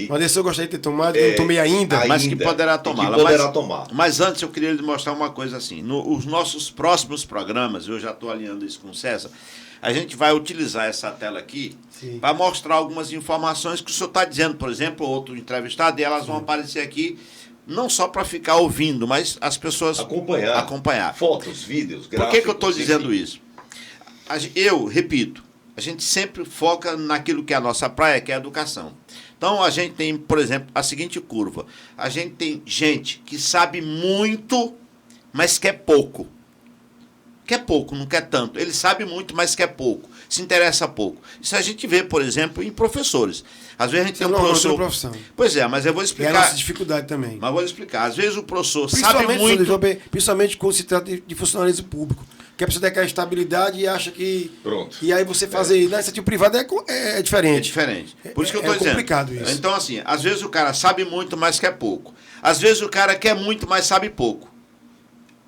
Uma decisão eu gostaria de ter tomado, eu não tomei ainda. Mas que poderá tomá-la. Mas antes eu queria lhe mostrar uma coisa assim. Nos nossos próximos programas, eu já estou alinhando isso com o César, a gente vai utilizar essa tela aqui para mostrar algumas informações que o senhor está dizendo, por exemplo, outro entrevistado, e elas vão aparecer aqui, não só para ficar ouvindo, mas as pessoas acompanhar. Fotos, vídeos, gráficos. Por que eu estou dizendo isso? Eu repito, a gente sempre foca naquilo que é a nossa praia, que é a educação. Então, a gente tem, por exemplo, a seguinte curva. A gente tem gente que sabe muito, mas quer pouco. Quer pouco, não quer tanto. Ele sabe muito, mas quer pouco. Se interessa pouco. Isso a gente vê, por exemplo, em professores. Às vezes a gente tem um professor... profissão. Pois é, mas eu vou E explicar... a nossa dificuldade também. Mas vou explicar. Às vezes o professor sabe muito... Principalmente quando se trata de funcionalismo público. Que a pessoa tem aquela estabilidade e acha que... Pronto. E aí você fazer... Na iniciativa privada é diferente. É diferente. Por isso que eu estou dizendo. É complicado isso. Então, assim, às vezes o cara sabe muito, mas quer pouco. Às vezes o cara quer muito, mas sabe pouco.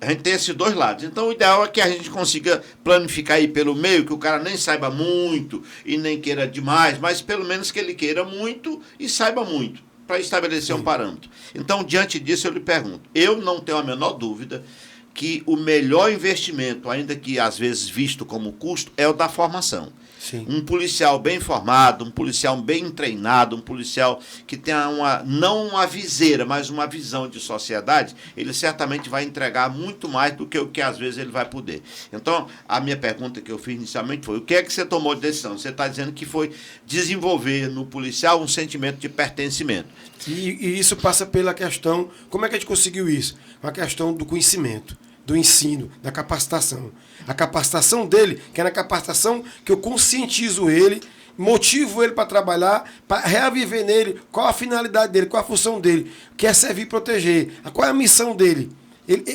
A gente tem esses dois lados. Então, o ideal é que a gente consiga planificar aí pelo meio, que o cara nem saiba muito e nem queira demais, mas pelo menos que ele queira muito e saiba muito, para estabelecer um parâmetro. Então, diante disso, eu lhe pergunto. Eu não tenho a menor dúvida que o melhor investimento, ainda que às vezes visto como custo, é o da formação. Sim. Um policial bem formado, um policial bem treinado, um policial que tenha não uma viseira, mas uma visão de sociedade, ele certamente vai entregar muito mais do que o que às vezes ele vai poder. Então, a minha pergunta que eu fiz inicialmente foi: o que é que você tomou de decisão? Você está dizendo que foi desenvolver no policial um sentimento de pertencimento. E isso passa pela questão... Como é que a gente conseguiu isso? A questão do conhecimento, do ensino, da capacitação. A capacitação dele, que é na capacitação que eu conscientizo ele, motivo ele para trabalhar, para reaviver nele qual a finalidade dele, qual a função dele, que é servir e proteger, qual é a missão dele.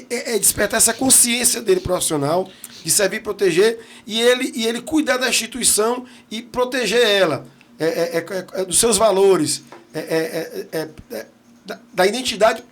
É despertar essa consciência dele profissional, de servir e proteger, e ele cuidar da instituição e proteger ela, dos seus valores, da identidade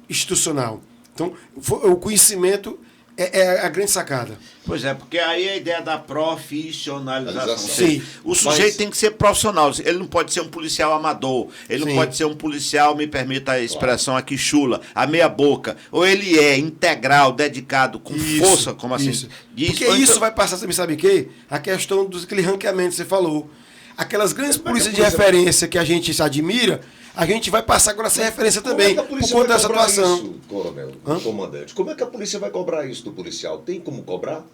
institucional. Então, o conhecimento é a grande sacada. Pois é, porque aí é a ideia da profissionalização. Sim. O sujeito tem que ser profissional. Ele não pode ser um policial amador. Ele não pode ser um policial, me permita a expressão aqui, chula, a meia boca. Ou ele é integral, dedicado, com força, como assim? Isso. Porque isso vai passar, você sabe o quê? A questão daquele ranqueamento que você falou. Aquelas grandes polícias de referência que a gente se admira, a gente vai passar agora a ser referência também, por conta dessa atuação. Isso, coronel, comandante, como é que a polícia vai cobrar isso do policial? Tem como cobrar?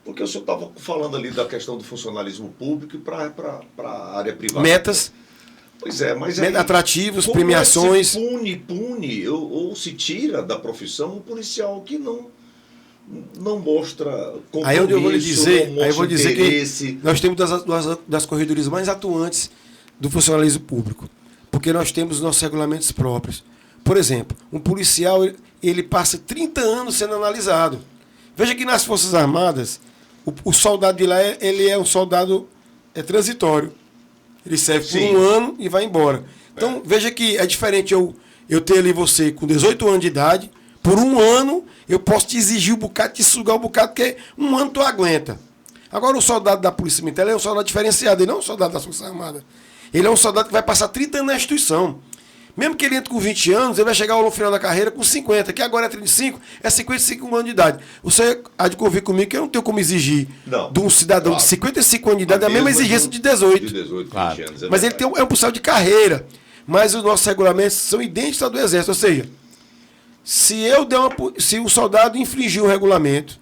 Porque o senhor estava falando ali da questão do funcionalismo público e para a área privada. Metas. Pois é, mas aí, atrativos, premiações. É que se pune ou se tira da profissão um policial que não mostra compromisso, aí eu vou lhe dizer, não mostra interesse. Que nós temos das corredorias mais atuantes do funcionalismo público, porque nós temos nossos regulamentos próprios. Por exemplo, um policial ele passa 30 anos sendo analisado. Veja que nas Forças Armadas, o soldado de lá ele é um soldado transitório. Ele serve por um ano e vai embora. Então, veja que é diferente eu ter ali você com 18 anos de idade, por um ano eu posso te exigir um bocado, te sugar um bocado, porque um ano tu aguenta. Agora o soldado da Polícia Militar é um soldado diferenciado, ele não é um soldado das Forças Armadas. Ele é um soldado que vai passar 30 anos na instituição. Mesmo que ele entre com 20 anos, ele vai chegar ao final da carreira com 50, que agora é 35, é 55 anos de idade. Você há de convir comigo que eu não tenho como exigir de um cidadão de 55 anos de idade a mesma exigência de 18. De 18, claro. 20 anos. Mas ele é um policial de carreira. Mas os nossos regulamentos são idênticos ao do Exército. Ou seja, se o soldado infringir o regulamento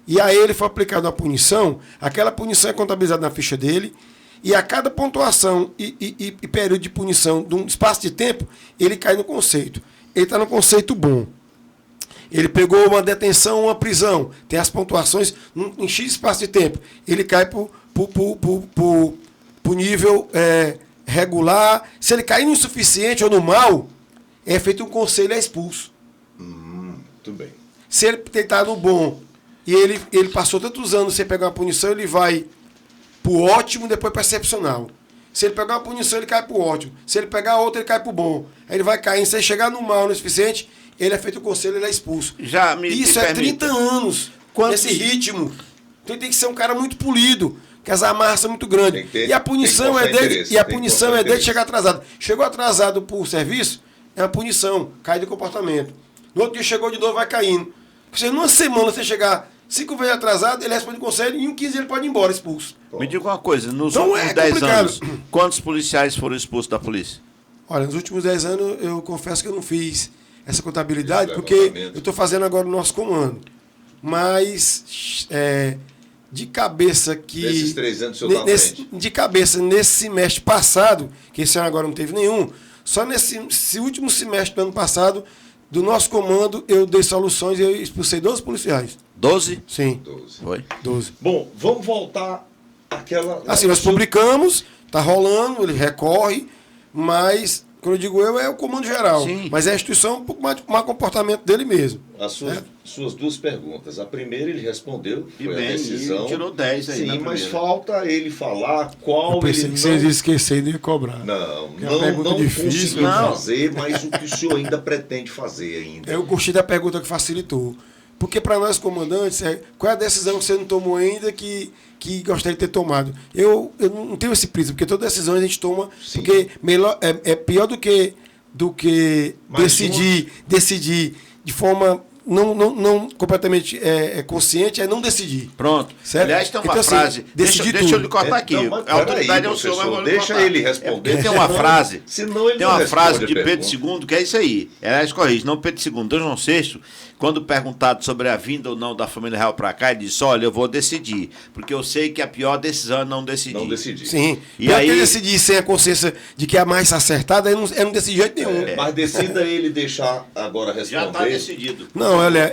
e a ele for aplicada uma punição, aquela punição é contabilizada na ficha dele. E a cada pontuação e período de punição de um espaço de tempo, ele cai no conceito. Ele está no conceito bom. Ele pegou uma detenção, uma prisão, tem as pontuações em X espaço de tempo. Ele cai para o nível regular. Se ele cair no insuficiente ou no mal, é feito um conselho e é expulso. Muito bem. Se ele está no bom e ele passou tantos anos sem pegar uma punição, ele vai pro ótimo, depois pro excepcional. Se ele pegar uma punição, ele cai pro ótimo. Se ele pegar outra, ele cai pro bom. Aí ele vai caindo. Se ele chegar no mal, no suficiente, ele é feito o conselho, ele é expulso. Isso é 30 anos. Nesse ritmo. Então ele tem que ser um cara muito polido, que as amarras são muito grandes. E a punição é dele chegar atrasado. Chegou atrasado pro serviço, é uma punição, cai de comportamento. No outro dia chegou de novo, vai caindo. Porque numa semana você chegar 5 vezes atrasado, ele responde o conselho e em 15 ele pode ir embora expulso. Me diga uma coisa, nos últimos 10 anos, quantos policiais foram expulsos da polícia? Olha, nos últimos 10 anos eu confesso que eu não fiz essa contabilidade, porque eu estou fazendo agora o nosso comando. Mas de cabeça que... Nesses 3 anos o senhor de cabeça, nesse semestre passado, que esse ano agora não teve nenhum, só nesse último semestre do ano passado, Do nosso comando, eu dei soluções e eu expulsei 12 policiais. 12? Sim, 12. Foi. 12. Bom, vamos voltar àquela... Assim, nós publicamos, tá rolando, ele recorre, mas, quando eu digo eu, é o comando geral. Sim. Mas é a instituição um pouco mais mau comportamento dele mesmo. As suas duas perguntas. A primeira ele respondeu, E foi bem, a decisão. ele tirou 10 aí. Sim, na mas primeira. falta ele falar qual Eu pensei ele que não... vocês iam esquecer e não ia cobrar. Não, É uma pergunta não difícil, conseguiu não. fazer, mas o que o senhor ainda pretende fazer ainda? Eu gostei da pergunta que facilitou. Porque para nós comandantes, qual é a decisão que você não tomou ainda que gostaria de ter tomado? Eu não tenho esse prisma, porque toda decisão a gente toma, Sim. porque melhor, é pior do que Mas decidir de forma não completamente consciente, é não decidir. Pronto. Certo? Aliás, tem uma Então, assim, frase. Decidir Deixa eu tudo. lhe cortar aqui. Não, mas A autoridade peraí, é o senhor, mas eu vou lhe deixa cortar. ele responder. Porque tem uma frase. Senão ele Tem não uma responde frase a de Pedro pergunta. II que é isso aí. Aliás, corrige, não Pedro II, Dom João VI, quando perguntado sobre a vinda ou não da família real para cá, ele disse: olha, eu vou decidir, porque eu sei que a pior decisão é não decidir. Não decidir. Sim. E E aí- aí decidir sem a consciência de que é a mais acertada, eu não decidir de jeito nenhum. Mas decida ele deixar agora responder. Já está decidido. Não, olha,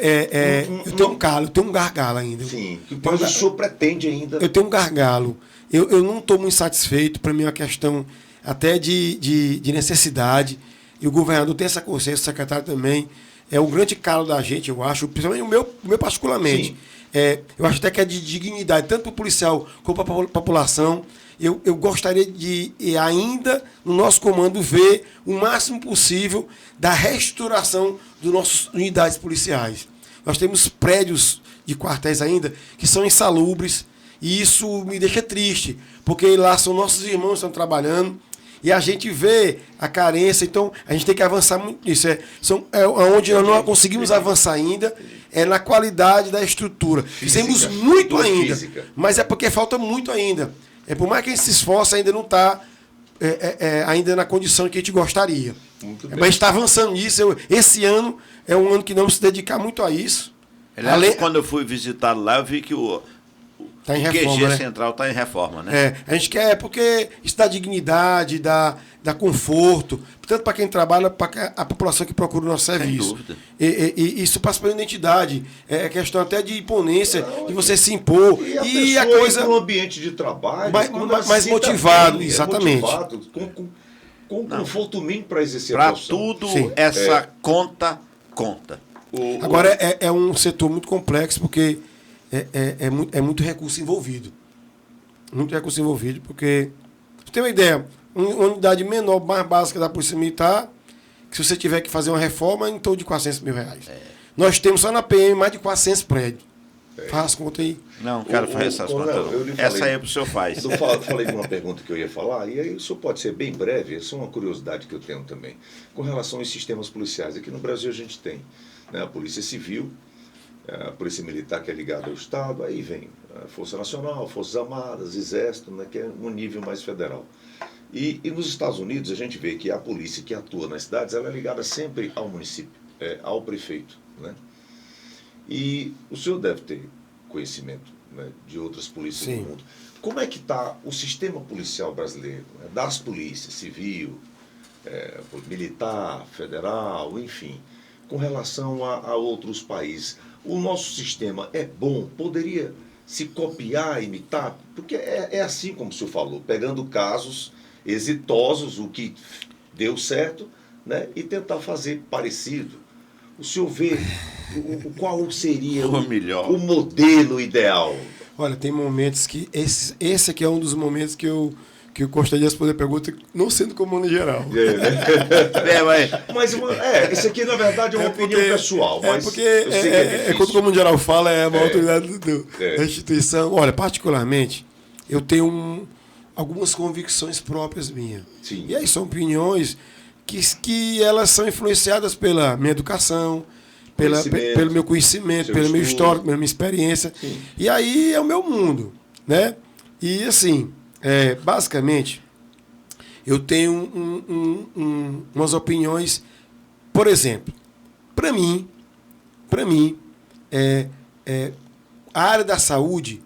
eu tenho um calo, eu tenho um gargalo ainda. Sim, mas o senhor pretende ainda... Eu tenho um gargalo. Eu não estou muito satisfeito. Para mim é uma questão até de necessidade. E o governador tem essa consciência, o secretário também. É um grande calo da gente, eu acho, principalmente o meu particularmente. Sim. Eu acho até que é de dignidade, tanto para o policial como para a população. Eu gostaria de ainda, no nosso comando, ver o máximo possível da restauração das nossas unidades policiais. Nós temos prédios de quartéis ainda que são insalubres, e isso me deixa triste, porque lá são nossos irmãos que estão trabalhando, e a gente vê a carência, então a gente tem que avançar muito nisso. Onde nós não conseguimos avançar ainda é na qualidade da estrutura. Fizemos muito ainda, física. mas é porque falta muito ainda. Por mais que a gente se esforce, ainda não está ainda na condição que a gente gostaria. Muito Mas a bem. gente está avançando nisso. Esse ano é um ano que não se dedicar muito a isso. Aliás, quando eu fui visitá-lo lá, eu vi que o Está em QG reforma, né? central está em reforma, né? A gente quer, porque isso dá dignidade, dá conforto, tanto para quem trabalha, para a população que procura o nosso serviço. dúvida. E isso passa pela identidade. É questão até de imponência, de você se impor. E a coisa. ir para um ambiente de trabalho mais motivado, bem, exatamente. motivado, com conforto mínimo para exercer a Para profissão. tudo, Sim. essa conta. Agora, é um setor muito complexo, porque é muito recurso envolvido. Muito recurso envolvido, porque, pra você ter uma ideia, uma unidade menor, mais básica da Polícia Militar, que se você tiver que fazer uma reforma, é em torno de R$400 mil. Nós temos só na PM mais de 400 prédios. Faz as contas aí. Não quero fazer essas Coronel, contas, eu não. lhe falei- Essa aí o senhor faz. Eu falei de uma pergunta que eu ia falar, e aí o senhor pode ser bem breve, essa é uma curiosidade que eu tenho também, com relação aos sistemas policiais. Aqui no Brasil a gente tem, né, a Polícia Civil, a Polícia Militar, que é ligada ao Estado, aí vem a Força Nacional, Forças Armadas, Exército, né, que é um nível mais federal. E nos Estados Unidos a gente vê que a polícia que atua nas cidades, ela é ligada sempre ao município, ao prefeito, né? E o senhor deve ter conhecimento, né, de outras polícias Sim. do mundo. Como é que está o sistema policial brasileiro, né, das polícias, civil, militar, federal, enfim, com relação a outros países? O nosso sistema é bom? Poderia se copiar, imitar? Porque é assim como o senhor falou, pegando casos exitosos, o que deu certo, né, e tentar fazer parecido. O senhor vê qual seria O melhor. o modelo ideal? Olha, tem momentos que... Esse aqui é um dos momentos que eu gostaria de responder a pergunta, não sendo comando geral. Mas Isso aqui na verdade é uma opinião pessoal. Mas porque eu sei que é difícil. quando o comando geral fala, é uma autoridade da instituição. Olha, particularmente, eu tenho algumas convicções próprias minhas. Sim. E aí são opiniões que elas são influenciadas pela minha educação, pelo meu conhecimento, seu pelo meu estudo. histórico, pela minha experiência. Sim. E aí é o meu mundo, né? E assim, basicamente, eu tenho umas opiniões, por exemplo, para mim, a área da saúde,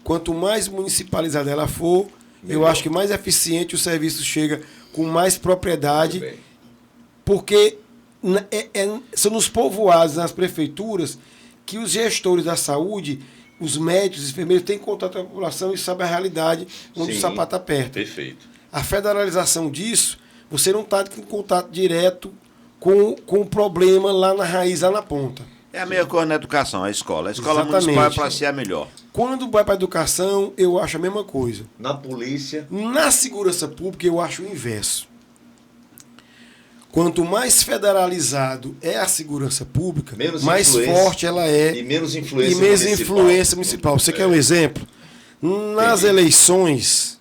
quanto mais municipalizada ela for, eu Melhor. acho que mais eficiente o serviço chega com mais propriedade, Muito bem. porque são nos povoados, nas prefeituras, que os gestores da saúde, os médicos, os enfermeiros, têm contato com a população e sabem a realidade onde o sapato aperta. Perfeito. A federalização disso, você não está em contato direto com o problema lá na raiz, lá na ponta. É a mesma coisa na educação, a escola. A escola Exatamente. municipal é para ser a melhor. Quando vai para a educação, eu acho a mesma coisa. Na polícia. Na segurança pública, eu acho o inverso. Quanto mais federalizado é a segurança pública, mais forte ela é. E menos influência municipal. Você quer um exemplo? Nas eleições,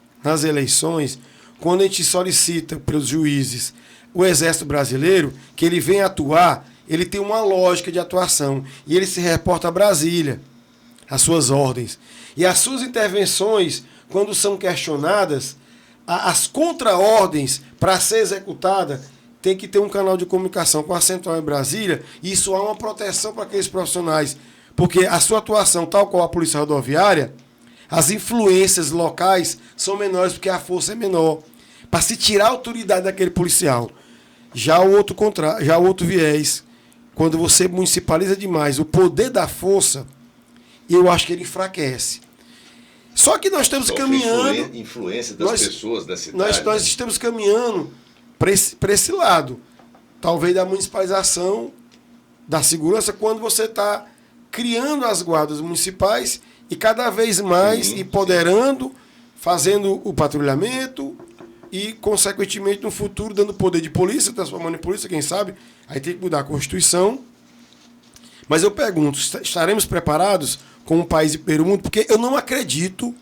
quando a gente solicita para os juízes o Exército Brasileiro, que ele venha atuar, ele tem uma lógica de atuação. E ele se reporta a Brasília, as suas ordens. E as suas intervenções, quando são questionadas, as contra-ordens para ser executada, tem que ter um canal de comunicação com a Central em Brasília, e isso há uma proteção para aqueles profissionais. Porque a sua atuação, tal qual a Polícia Rodoviária, as influências locais são menores porque a força é menor. Para se tirar a autoridade daquele policial. Já o outro viés, quando você municipaliza demais o poder da força, eu acho que ele enfraquece. Só que nós estamos caminhando... Influência das pessoas da cidade. Nós estamos caminhando para esse lado. Talvez da municipalização da segurança, quando você está criando as guardas municipais e cada vez mais empoderando, fazendo o patrulhamento e, consequentemente, no futuro, dando poder de polícia, transformando em polícia, quem sabe. Aí tem que mudar a Constituição. Mas eu pergunto, estaremos preparados como um país de primeiro mundo? Porque eu não acredito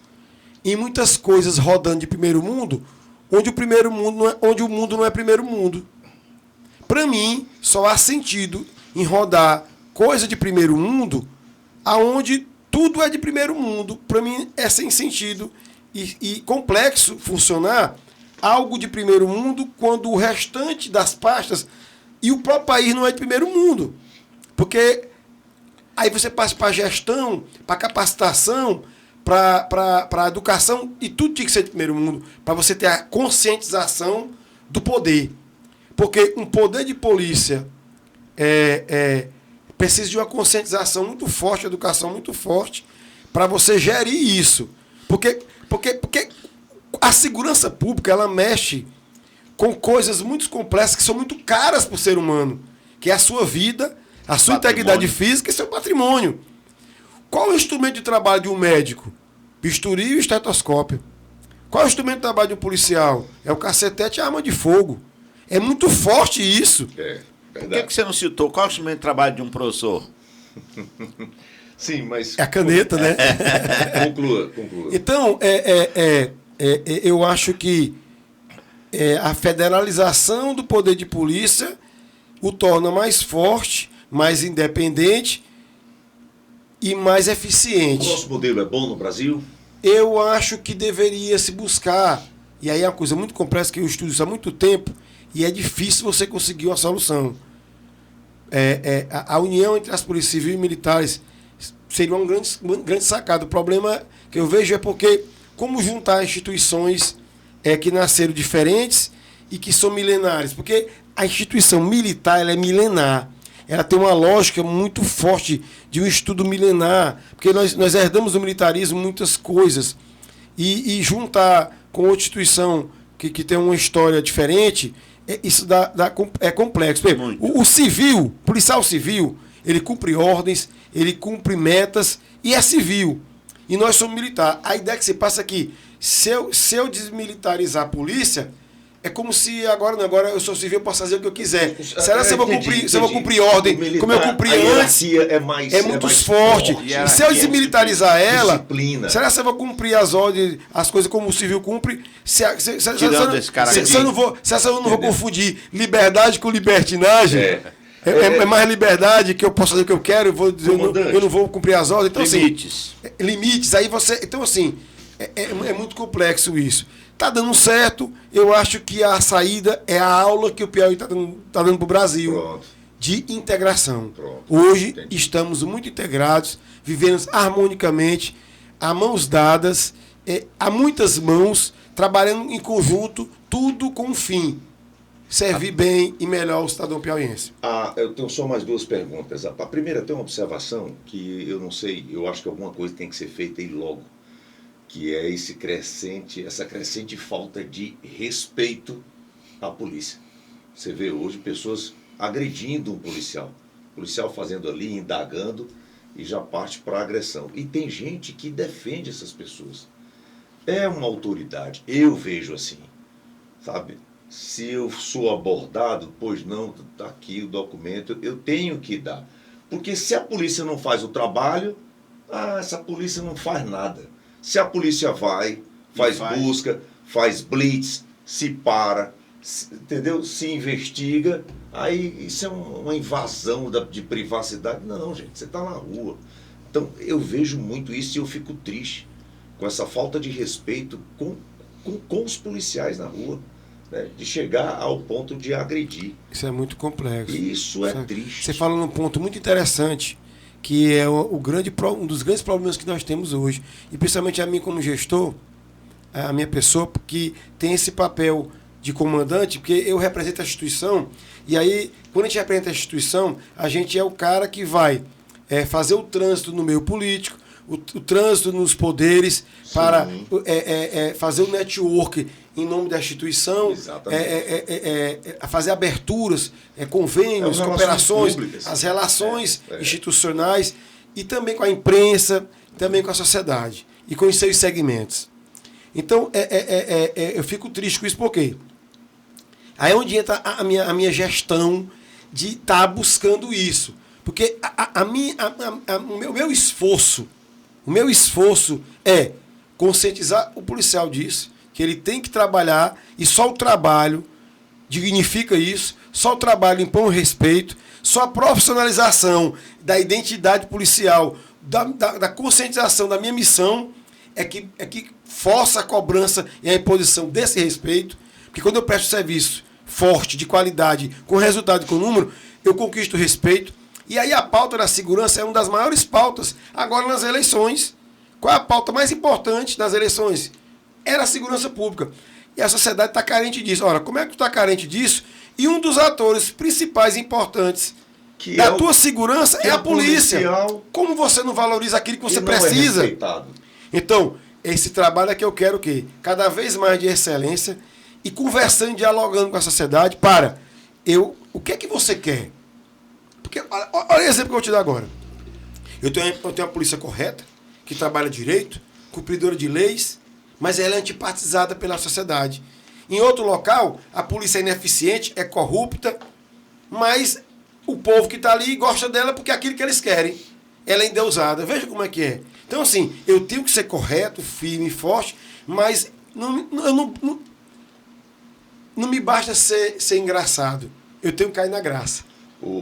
em muitas coisas rodando de primeiro mundo, onde o mundo não é primeiro mundo. Para mim, só há sentido em rodar coisa de primeiro mundo aonde tudo é de primeiro mundo. Para mim, é sem sentido e complexo funcionar algo de primeiro mundo quando o restante das pastas e o próprio país não é de primeiro mundo. Porque aí você passa para a gestão, para a capacitação, para a educação, e tudo tinha que ser de primeiro mundo, para você ter a conscientização do poder. Porque um poder de polícia precisa de uma conscientização muito forte, educação muito forte, para você gerir isso. Porque a segurança pública, ela mexe com coisas muito complexas que são muito caras para o ser humano, que é a sua vida, a sua integridade física e seu patrimônio. Qual é o instrumento de trabalho de um médico? Bisturi e o estetoscópio. Qual é o instrumento de trabalho de um policial? É o cacetete e a arma de fogo. É muito forte isso. Por que você não citou? Qual é o instrumento de trabalho de um professor? Sim, mas... É a caneta, né? Conclua. Então, eu acho que a federalização do poder de polícia o torna mais forte, mais independente e mais eficiente. O nosso modelo é bom no Brasil? Eu acho que deveria se buscar, e aí é uma coisa muito complexa que eu estudo isso há muito tempo, e é difícil você conseguir uma solução. A união entre as polícias civis e militares seria uma grande sacada. O problema que eu vejo é porque como juntar instituições que nasceram diferentes e que são milenares? Porque a instituição militar ela é milenar. Ela tem uma lógica muito forte de um estudo milenar. Porque nós herdamos do militarismo muitas coisas. E juntar com outra instituição que tem uma história diferente, isso é complexo. O civil, policial civil, ele cumpre ordens, ele cumpre metas e é civil. E nós somos militar. A ideia que se passa aqui, se eu desmilitarizar a polícia, é como se agora eu sou civil, eu posso fazer o que eu quiser. Será que eu vou cumprir ordem militar, como eu cumpri antes? É muito forte. E se eu desmilitarizar ela, disciplina. Será que eu vou cumprir as ordens, as coisas como o civil cumpre? Se eu não vou confundir liberdade com libertinagem. É mais liberdade, que eu posso fazer o que eu quero, eu não vou cumprir as ordens. Então, limites. Assim, limites. Aí você. Então, assim, é muito complexo isso. Está dando certo. Eu acho que a saída é a aula que o Piauí está dando para o Brasil. Pronto. De integração. Pronto. Hoje estamos muito integrados, vivemos harmonicamente, a mãos dadas, a muitas mãos, trabalhando em conjunto, tudo com um fim. servir bem e melhor o cidadão piauiense. Eu tenho só mais 2 perguntas. A primeira tem uma observação que eu não sei, eu acho que alguma coisa tem que ser feita aí logo, que é essa crescente falta de respeito à polícia. Você vê hoje pessoas agredindo um policial fazendo ali, indagando, e já parte para a agressão. E tem gente que defende essas pessoas. É uma autoridade, eu vejo assim, sabe? Se eu sou abordado, pois não, está aqui o documento, eu tenho que dar. Porque se a polícia não faz o trabalho, essa polícia não faz nada. Se a polícia faz busca, faz blitz, se para, entendeu? Se investiga, aí isso é uma invasão de privacidade. Não, gente, você está na rua. Então, eu vejo muito isso e eu fico triste com essa falta de respeito com os policiais na rua. Né, de chegar ao ponto de agredir. Isso é muito complexo. Isso é triste. Você fala num ponto muito interessante, que é um dos grandes problemas que nós temos hoje. E principalmente a mim como gestor, a minha pessoa, que tem esse papel de comandante, porque eu represento a instituição, e aí, quando a gente representa a instituição, a gente é o cara que vai fazer o trânsito no meio político, o trânsito nos poderes, sim, para fazer o network em nome da instituição, fazer aberturas, convênios, cooperações, públicas, as relações institucionais, e também com a imprensa, também com a sociedade, e com os seus segmentos. Então, eu fico triste com isso, porque aí é onde entra a minha gestão de estar buscando isso. Porque o meu esforço é conscientizar o policial disso, que ele tem que trabalhar, e só o trabalho dignifica isso, só o trabalho impõe o respeito, só a profissionalização da identidade policial, da conscientização da minha missão é que força a cobrança e a imposição desse respeito, porque quando eu presto serviço forte, de qualidade, com resultado e com número, eu conquisto o respeito. E aí a pauta da segurança é uma das maiores pautas agora nas eleições. Qual é a pauta mais importante das eleições? Era a segurança pública. E a sociedade está carente disso. Ora, como é que tu está carente disso? E um dos atores principais importantes da tua segurança é a polícia. Como você não valoriza aquilo que você precisa? Então, esse trabalho é que eu quero que cada vez mais de excelência e conversando, dialogando com a sociedade o que é que você quer? Porque, olha o exemplo que eu vou te dar agora. Eu tenho uma polícia correta, que trabalha direito, cumpridora de leis, mas ela é antipatizada pela sociedade. Em outro local, a polícia é ineficiente, é corrupta, mas o povo que está ali gosta dela porque é aquilo que eles querem. Ela é endeusada. Veja como é que é. Então, assim, eu tenho que ser correto, firme e forte, mas não me basta ser engraçado. Eu tenho que cair na graça.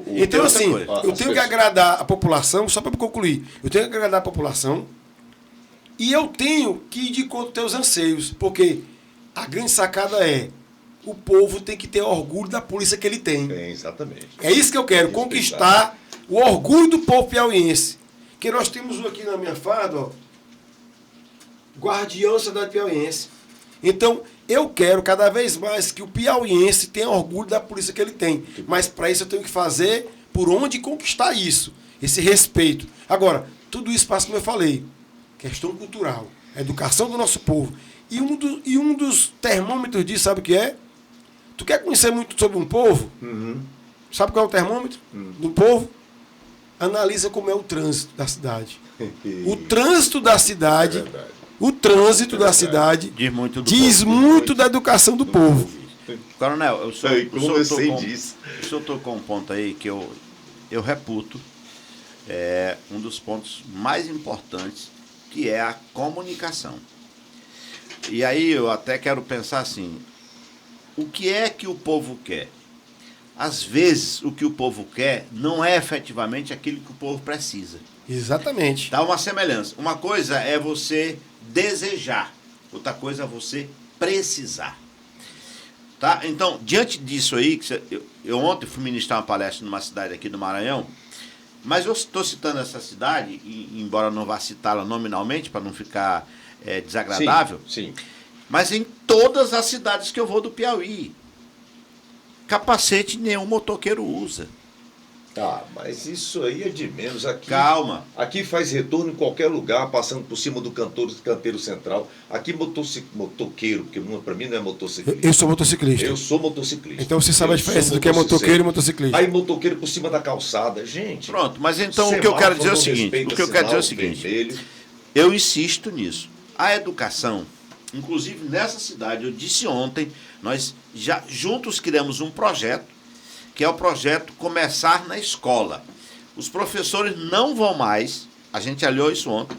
Então, assim, eu tenho que agradar a população, só para concluir, eu tenho que agradar a população e eu tenho que ir de conta com teus anseios, porque a grande sacada o povo tem que ter orgulho da polícia que ele tem. Exatamente. É isso que eu quero, conquistar o orgulho do povo piauiense. Que nós temos um aqui na minha farda, guardião da cidade piauiense. Então, eu quero cada vez mais que o piauiense tenha orgulho da polícia que ele tem. Mas para isso eu tenho que fazer por onde conquistar isso, esse respeito. Agora, tudo isso passa como eu falei, questão cultural, a educação do nosso povo. E um dos termômetros disso, sabe o que é? Tu quer conhecer muito sobre um povo? Uhum. Sabe qual é o termômetro do povo? Analisa como é o trânsito da cidade. O trânsito da cidade, diz muito da educação do povo. Coronel, o senhor tocou um ponto aí que eu reputo, um dos pontos mais importantes, que é a comunicação. E aí eu até quero pensar assim, o que é que o povo quer? Às vezes, o que o povo quer não é efetivamente aquilo que o povo precisa. Exatamente. Dá uma semelhança. Uma coisa é você desejar, outra coisa é você precisar. Tá? Então, diante disso aí, eu ontem fui ministrar uma palestra numa cidade aqui do Maranhão, mas eu estou citando essa cidade, embora não vá citá-la nominalmente, para não ficar desagradável, sim. Mas em todas as cidades que eu vou do Piauí. Capacete nenhum motoqueiro usa. Ah, mas isso aí é de menos. Aqui, Calma. Aqui faz retorno em qualquer lugar, passando por cima do canteiro central. Aqui motoqueiro, porque para mim não é motociclista. Eu sou motociclista. Eu sou motociclista. Então você sabe a diferença do que é motoqueiro e motociclista. Aí motoqueiro por cima da calçada. Gente. Pronto, mas então o que eu quero dizer é o seguinte. Eu insisto nisso. A educação, inclusive nessa cidade, eu disse ontem, nós já juntos criamos um projeto, que é o projeto Começar na Escola. Os professores não vão mais, a gente aliou isso ontem,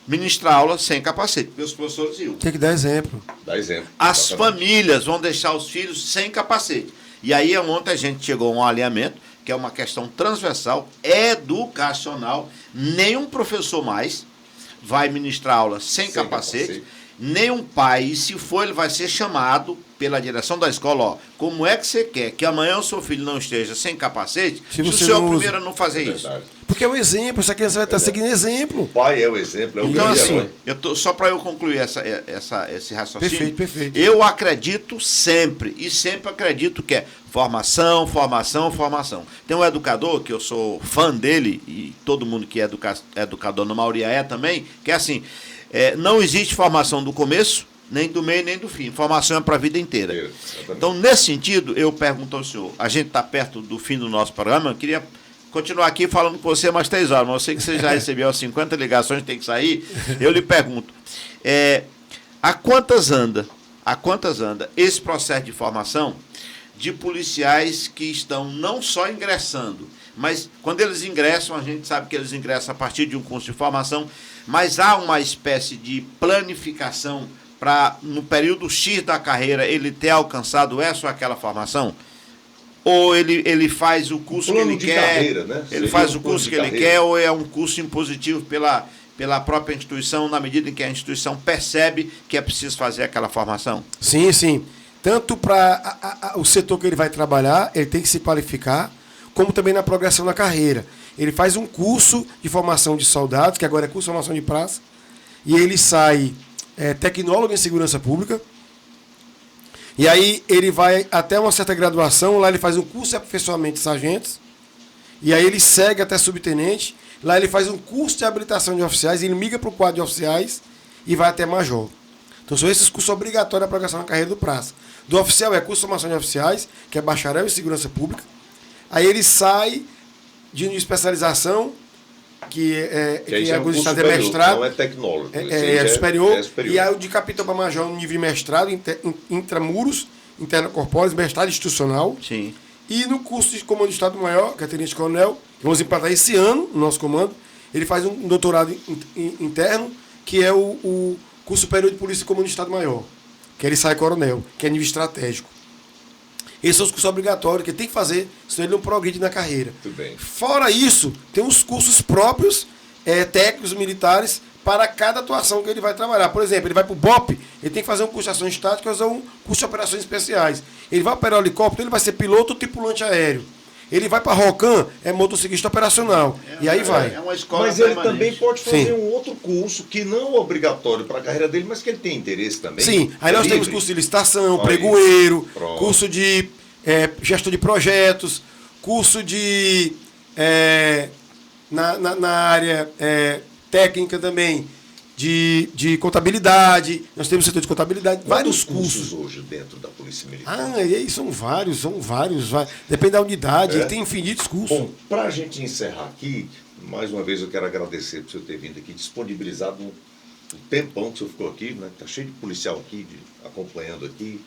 ministrar aula sem capacete, porque os professores iam. Tem que dar exemplo. Dá exemplo. As famílias vão deixar os filhos sem capacete. E aí ontem a gente chegou a um alinhamento, que é uma questão transversal, educacional. Nenhum professor mais vai ministrar aula sem capacete. Nenhum pai, e se for, ele vai ser chamado pela direção da escola, ó, como é que você quer que amanhã o seu filho não esteja sem capacete, se o senhor primeiro não fazer isso? Porque é o exemplo, essa criança vai estar seguindo exemplo. O pai é o exemplo, é o então, grande assim, herói. só para eu concluir esse raciocínio, perfeito. Eu acredito sempre, e sempre acredito que é formação. Tem um educador, que eu sou fã dele, e todo mundo que é educador, na maioria é também, que é assim, não existe formação do começo, nem do meio, nem do fim. Formação é para a vida inteira. Então, nesse sentido, eu pergunto ao senhor, a gente está perto do fim do nosso programa, eu queria continuar aqui falando com você mais 3 horas, mas eu sei que você já recebeu as 50 ligações, tem que sair. Eu lhe pergunto, a quantas anda esse processo de formação de policiais que estão não só ingressando, mas quando eles ingressam, a gente sabe que eles ingressam a partir de um curso de formação, mas há uma espécie de planificação para, no período X da carreira, ele ter alcançado essa ou aquela formação? Ou ele faz o curso que ele quer, carreira, né? Ele faz o curso que ele quer, ou é um curso impositivo pela própria instituição, na medida em que a instituição percebe que é preciso fazer aquela formação? Sim. Tanto para o setor que ele vai trabalhar, ele tem que se qualificar, como também na progressão na carreira. Ele faz um curso de formação de soldados, que agora é curso de formação de praça, e ele sai tecnólogo em segurança pública, e aí ele vai até uma certa graduação, lá ele faz um curso de aperfeiçoamento de sargentos, e aí ele segue até subtenente, lá ele faz um curso de habilitação de oficiais, ele migra para o quadro de oficiais e vai até major. Então são esses cursos obrigatórios da progressão na carreira do praça. Do oficial é curso de formação de oficiais, que é bacharel em segurança pública, aí ele sai de especialização, que em alguns estados é mestrado. Não é tecnólogo. É superior. E aí o de capitão para major, no nível de mestrado, intramuros, interno-corpóreos, mestrado institucional. Sim. E no curso de comando de Estado-Maior, que é tenente coronel, que vamos implantar esse ano no nosso comando, ele faz um doutorado interno, que é o curso superior de polícia e comando de Estado-Maior, que ele sai coronel, que é nível estratégico. Esses são os cursos obrigatórios que ele tem que fazer, senão ele não progride na carreira. Muito bem. Fora isso, tem os cursos próprios, técnicos militares, para cada atuação que ele vai trabalhar. Por exemplo, ele vai para o BOP, ele tem que fazer um curso de ações táticas ou um curso de operações especiais. Ele vai operar o helicóptero, ele vai ser piloto ou tripulante aéreo. Ele vai para a ROCAM, é motociclista operacional. E aí vai. É uma escola mas ele permanente. também pode fazer Sim. um outro curso que não é obrigatório para a carreira dele, mas que ele tem interesse também. Sim, aí nós livre. temos curso de licitação, Olha pregoeiro, Pronto. curso de gestão de projetos, curso de na área técnica também, de contabilidade. Nós temos setor de contabilidade, vários cursos hoje dentro da Polícia Militar. Ah, e aí são vários. Depende da unidade, tem infinitos cursos. Bom, para a gente encerrar aqui, mais uma vez eu quero agradecer por você ter vindo aqui, disponibilizado um tempão que o senhor ficou aqui, né? Está cheio de policial aqui, acompanhando aqui,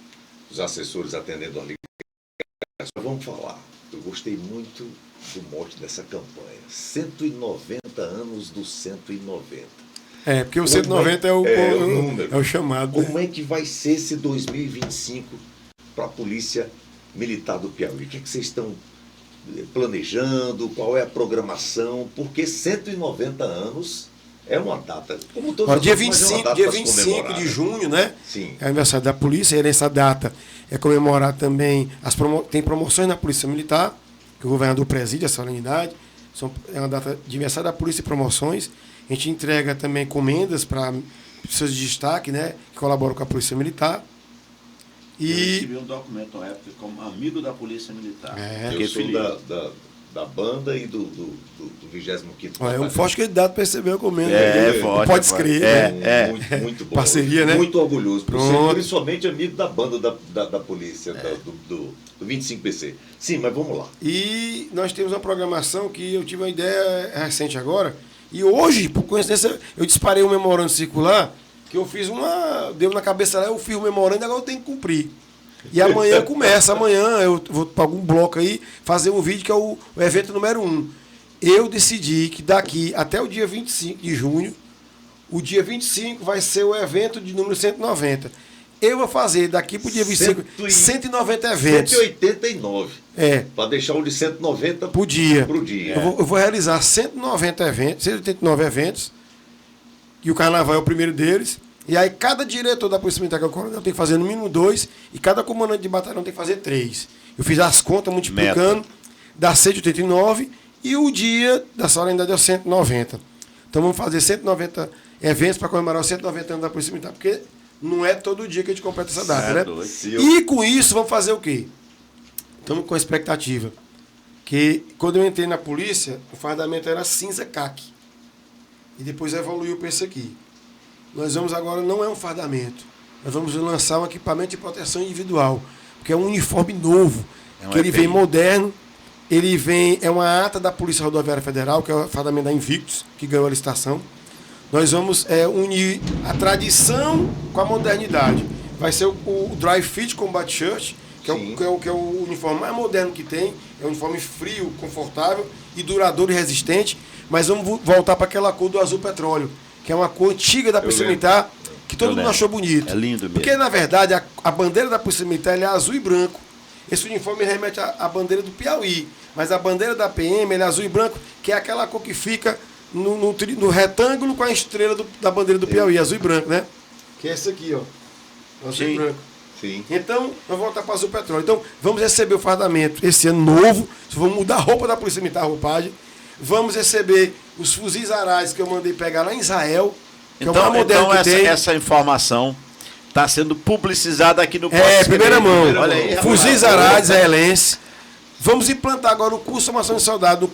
os assessores atendendo a ligação. Vamos falar. Eu gostei muito do mote dessa campanha. 190 anos do 190. Porque o 190 é o número. É o chamado. Como é que vai ser esse 2025 para a Polícia Militar do Piauí? O que vocês estão planejando? Qual é a programação? Porque 190 anos é uma data. Como todos Agora, dia os outros, mas é uma 25, data dia para se 25 comemorar, de né? junho, né? Sim. É aniversário da polícia, e nessa data é comemorar também tem promoções na Polícia Militar, que o governador preside a solenidade. É uma data de aniversário da polícia e promoções. A gente entrega também encomendas para pessoas de destaque, né, que colaboram com a Polícia Militar. Eu E recebi um documento na época como amigo da Polícia Militar. Eu sou da banda e do 25º. é um forte candidato para receber o comendo. forte. Pode escrever. Né? Muito bom. Parceria, né? Muito orgulhoso por ser Pronto. principalmente amigo da banda da polícia, do 25PC. Sim, mas vamos lá. E nós temos uma programação que eu tive uma ideia recente agora. E hoje, por coincidência, eu disparei um memorando circular, que eu fiz deu na cabeça lá, eu fiz o memorando e agora eu tenho que cumprir. E amanhã começa, amanhã eu vou para algum bloco aí fazer um vídeo que é o evento número 1. Eu decidi que daqui até o dia 25 de junho, o dia 25 vai ser o evento de número 190. Eu vou fazer daqui para o dia 25 190 eventos. 189. É. Para deixar o de 190 por dia. Pro dia. Eu vou realizar 190 eventos, 189 eventos, e o carnaval é o primeiro deles. E aí cada diretor da Polícia Militar, que é o coronel, tem que fazer no mínimo 2, e cada comandante de batalhão tem que fazer 3. Eu fiz as contas multiplicando, dá 189, e o dia da solenidade é 190. Então vamos fazer 190 eventos para comemorar os 190 anos da Polícia Militar, porque não é todo dia que a gente completa essa data, né? E com isso vamos fazer o quê? Estamos com a expectativa que quando eu entrei na polícia, o fardamento era cinza caque. E depois evoluiu para esse aqui. Nós vamos agora, não é um fardamento, nós vamos lançar um equipamento de proteção individual, porque é um uniforme novo, que ele vem moderno, ele vem, é uma ata da Polícia Rodoviária Federal, que é o fardamento da Invictus, que ganhou a licitação. Nós vamos unir a tradição com a modernidade. Vai ser o Dry Fit Combat Shirt, que é o uniforme mais moderno que tem, é um uniforme frio, confortável e duradouro e resistente, mas vamos voltar para aquela cor do azul petróleo, que é uma cor antiga da Polícia Militar, que todo mundo achou bonito. É lindo mesmo. Porque, na verdade, a bandeira da Polícia Militar é azul e branco. Esse uniforme remete à bandeira do Piauí, mas a bandeira da PM é azul e branco, que é aquela cor que fica no retângulo com a estrela da bandeira do Piauí, azul e branco, né? Que é esse aqui, ó. Azul e branco. Sim. Então, nós vamos voltar para o azul petróleo. Então, vamos receber o fardamento esse ano novo, vamos mudar a roupa da Polícia Militar, a roupagem. Vamos receber os fuzis Arais que eu mandei pegar lá em Israel, que é o mais moderno que tem. Essa informação está sendo publicizada aqui no primeira mão. Olha aí, fuzis Arais israelense. Vamos implantar agora o curso de formação de soldado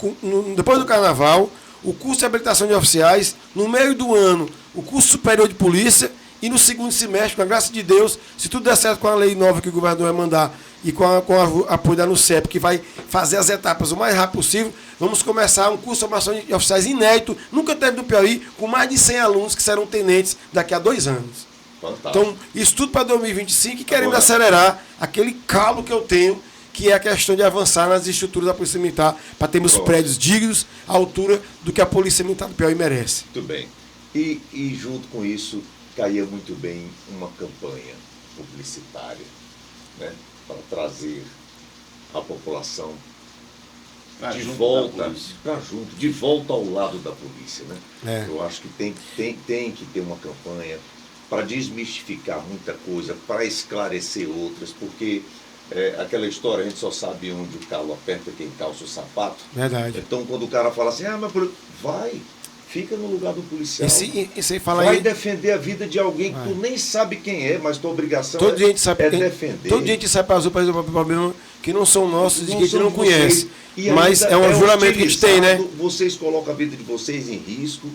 depois do carnaval, o curso de habilitação de oficiais, no meio do ano, o curso superior de polícia, e no segundo semestre, com a graça de Deus, se tudo der certo com a lei nova que o governador vai mandar e com o apoio da NUCEP, que vai fazer as etapas o mais rápido possível, vamos começar um curso de formação de oficiais inédito, nunca teve no Piauí, com mais de 100 alunos que serão tenentes daqui a 2 anos. Fantástico. Então, isso tudo para 2025 e querendo acelerar aquele calo que eu tenho, que é a questão de avançar nas estruturas da Polícia Militar, para termos prédios dignos à altura do que a Polícia Militar do Piauí merece. Muito bem. E junto com isso, caía muito bem uma campanha publicitária, né, para trazer a população de volta ao lado da polícia, né? Eu acho que tem que ter uma campanha para desmistificar muita coisa, para esclarecer outras, porque aquela história, a gente só sabe onde o calo aperta quem calça o sapato. Verdade. Então, quando o cara fala assim, mas fica no lugar do policial. Vai defender a vida de alguém que tu nem sabe quem é, mas tua obrigação defender. Todo dia a gente sai para azul para resolver problema que não são nossos e que a gente não conhece. Mas é um juramento que a gente tem, né? Vocês colocam a vida de vocês em risco,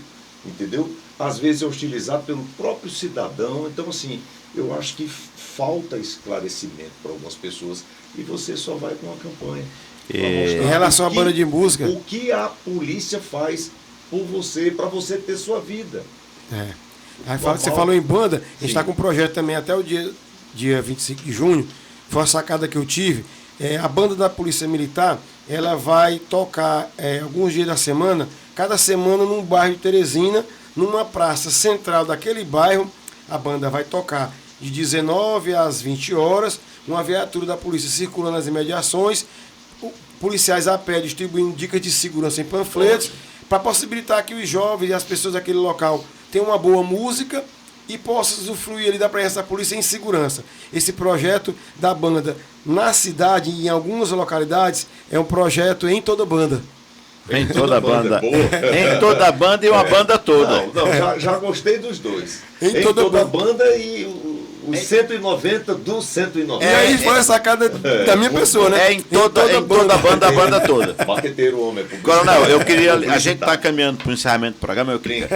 entendeu? Às vezes é hostilizado pelo próprio cidadão. Então, assim, eu acho que falta esclarecimento para algumas pessoas e você só vai com uma campanha. Em relação à banda de música... O que a polícia faz por você, para você ter sua vida. Aí você falou em banda, a gente está com um projeto também até o dia 25 de junho, foi uma sacada que eu tive. A banda da Polícia Militar, ela vai tocar alguns dias da semana, cada semana num bairro de Teresina, numa praça central daquele bairro, a banda vai tocar de 19 às 20 horas, uma viatura da polícia circulando nas imediações, policiais a pé distribuindo dicas de segurança em panfletos, para possibilitar que os jovens e as pessoas daquele local tenham uma boa música e possam usufruir ali da presença da polícia em segurança. Esse projeto da banda na cidade e em algumas localidades é um projeto em toda banda. Em toda banda. Em toda banda e uma banda toda. Já gostei dos dois. Em toda banda e Os 190 dos 190. E aí foi a sacada da minha pessoa, né? Em toda a banda toda. Marqueteiro, homem. Coronel, eu queria. A gente está caminhando para o encerramento do programa. Eu queria.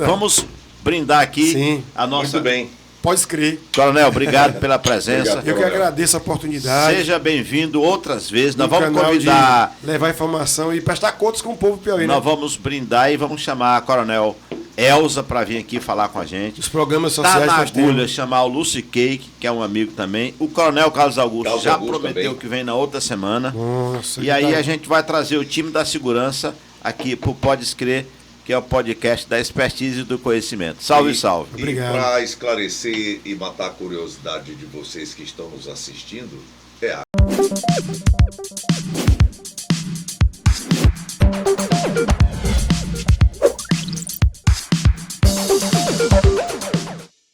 Vamos brindar aqui Sim. a nossa. Muito bem. Pode escrever. Coronel, obrigado pela presença. Obrigado. Eu que agradeço a oportunidade. Seja bem-vindo outras vezes. Nós do vamos canal convidar. de levar informação e prestar contas com o povo piauí, né? Nós vamos brindar e vamos chamar a Coronel Elza para vir aqui falar com a gente. Os programas Tá sociais na que nós agulha temos. chamar o Lucy Cake, que é um amigo também. O Coronel Carlos Augusto Carlos já Augusto prometeu também. que vem na outra semana. Nossa, E que aí tá- a gente vai trazer o time da segurança aqui pro Pode Escrever, que é o podcast da expertise e do conhecimento. Salve, salve. Obrigado. E para esclarecer e matar a curiosidade de vocês que estão nos assistindo, é a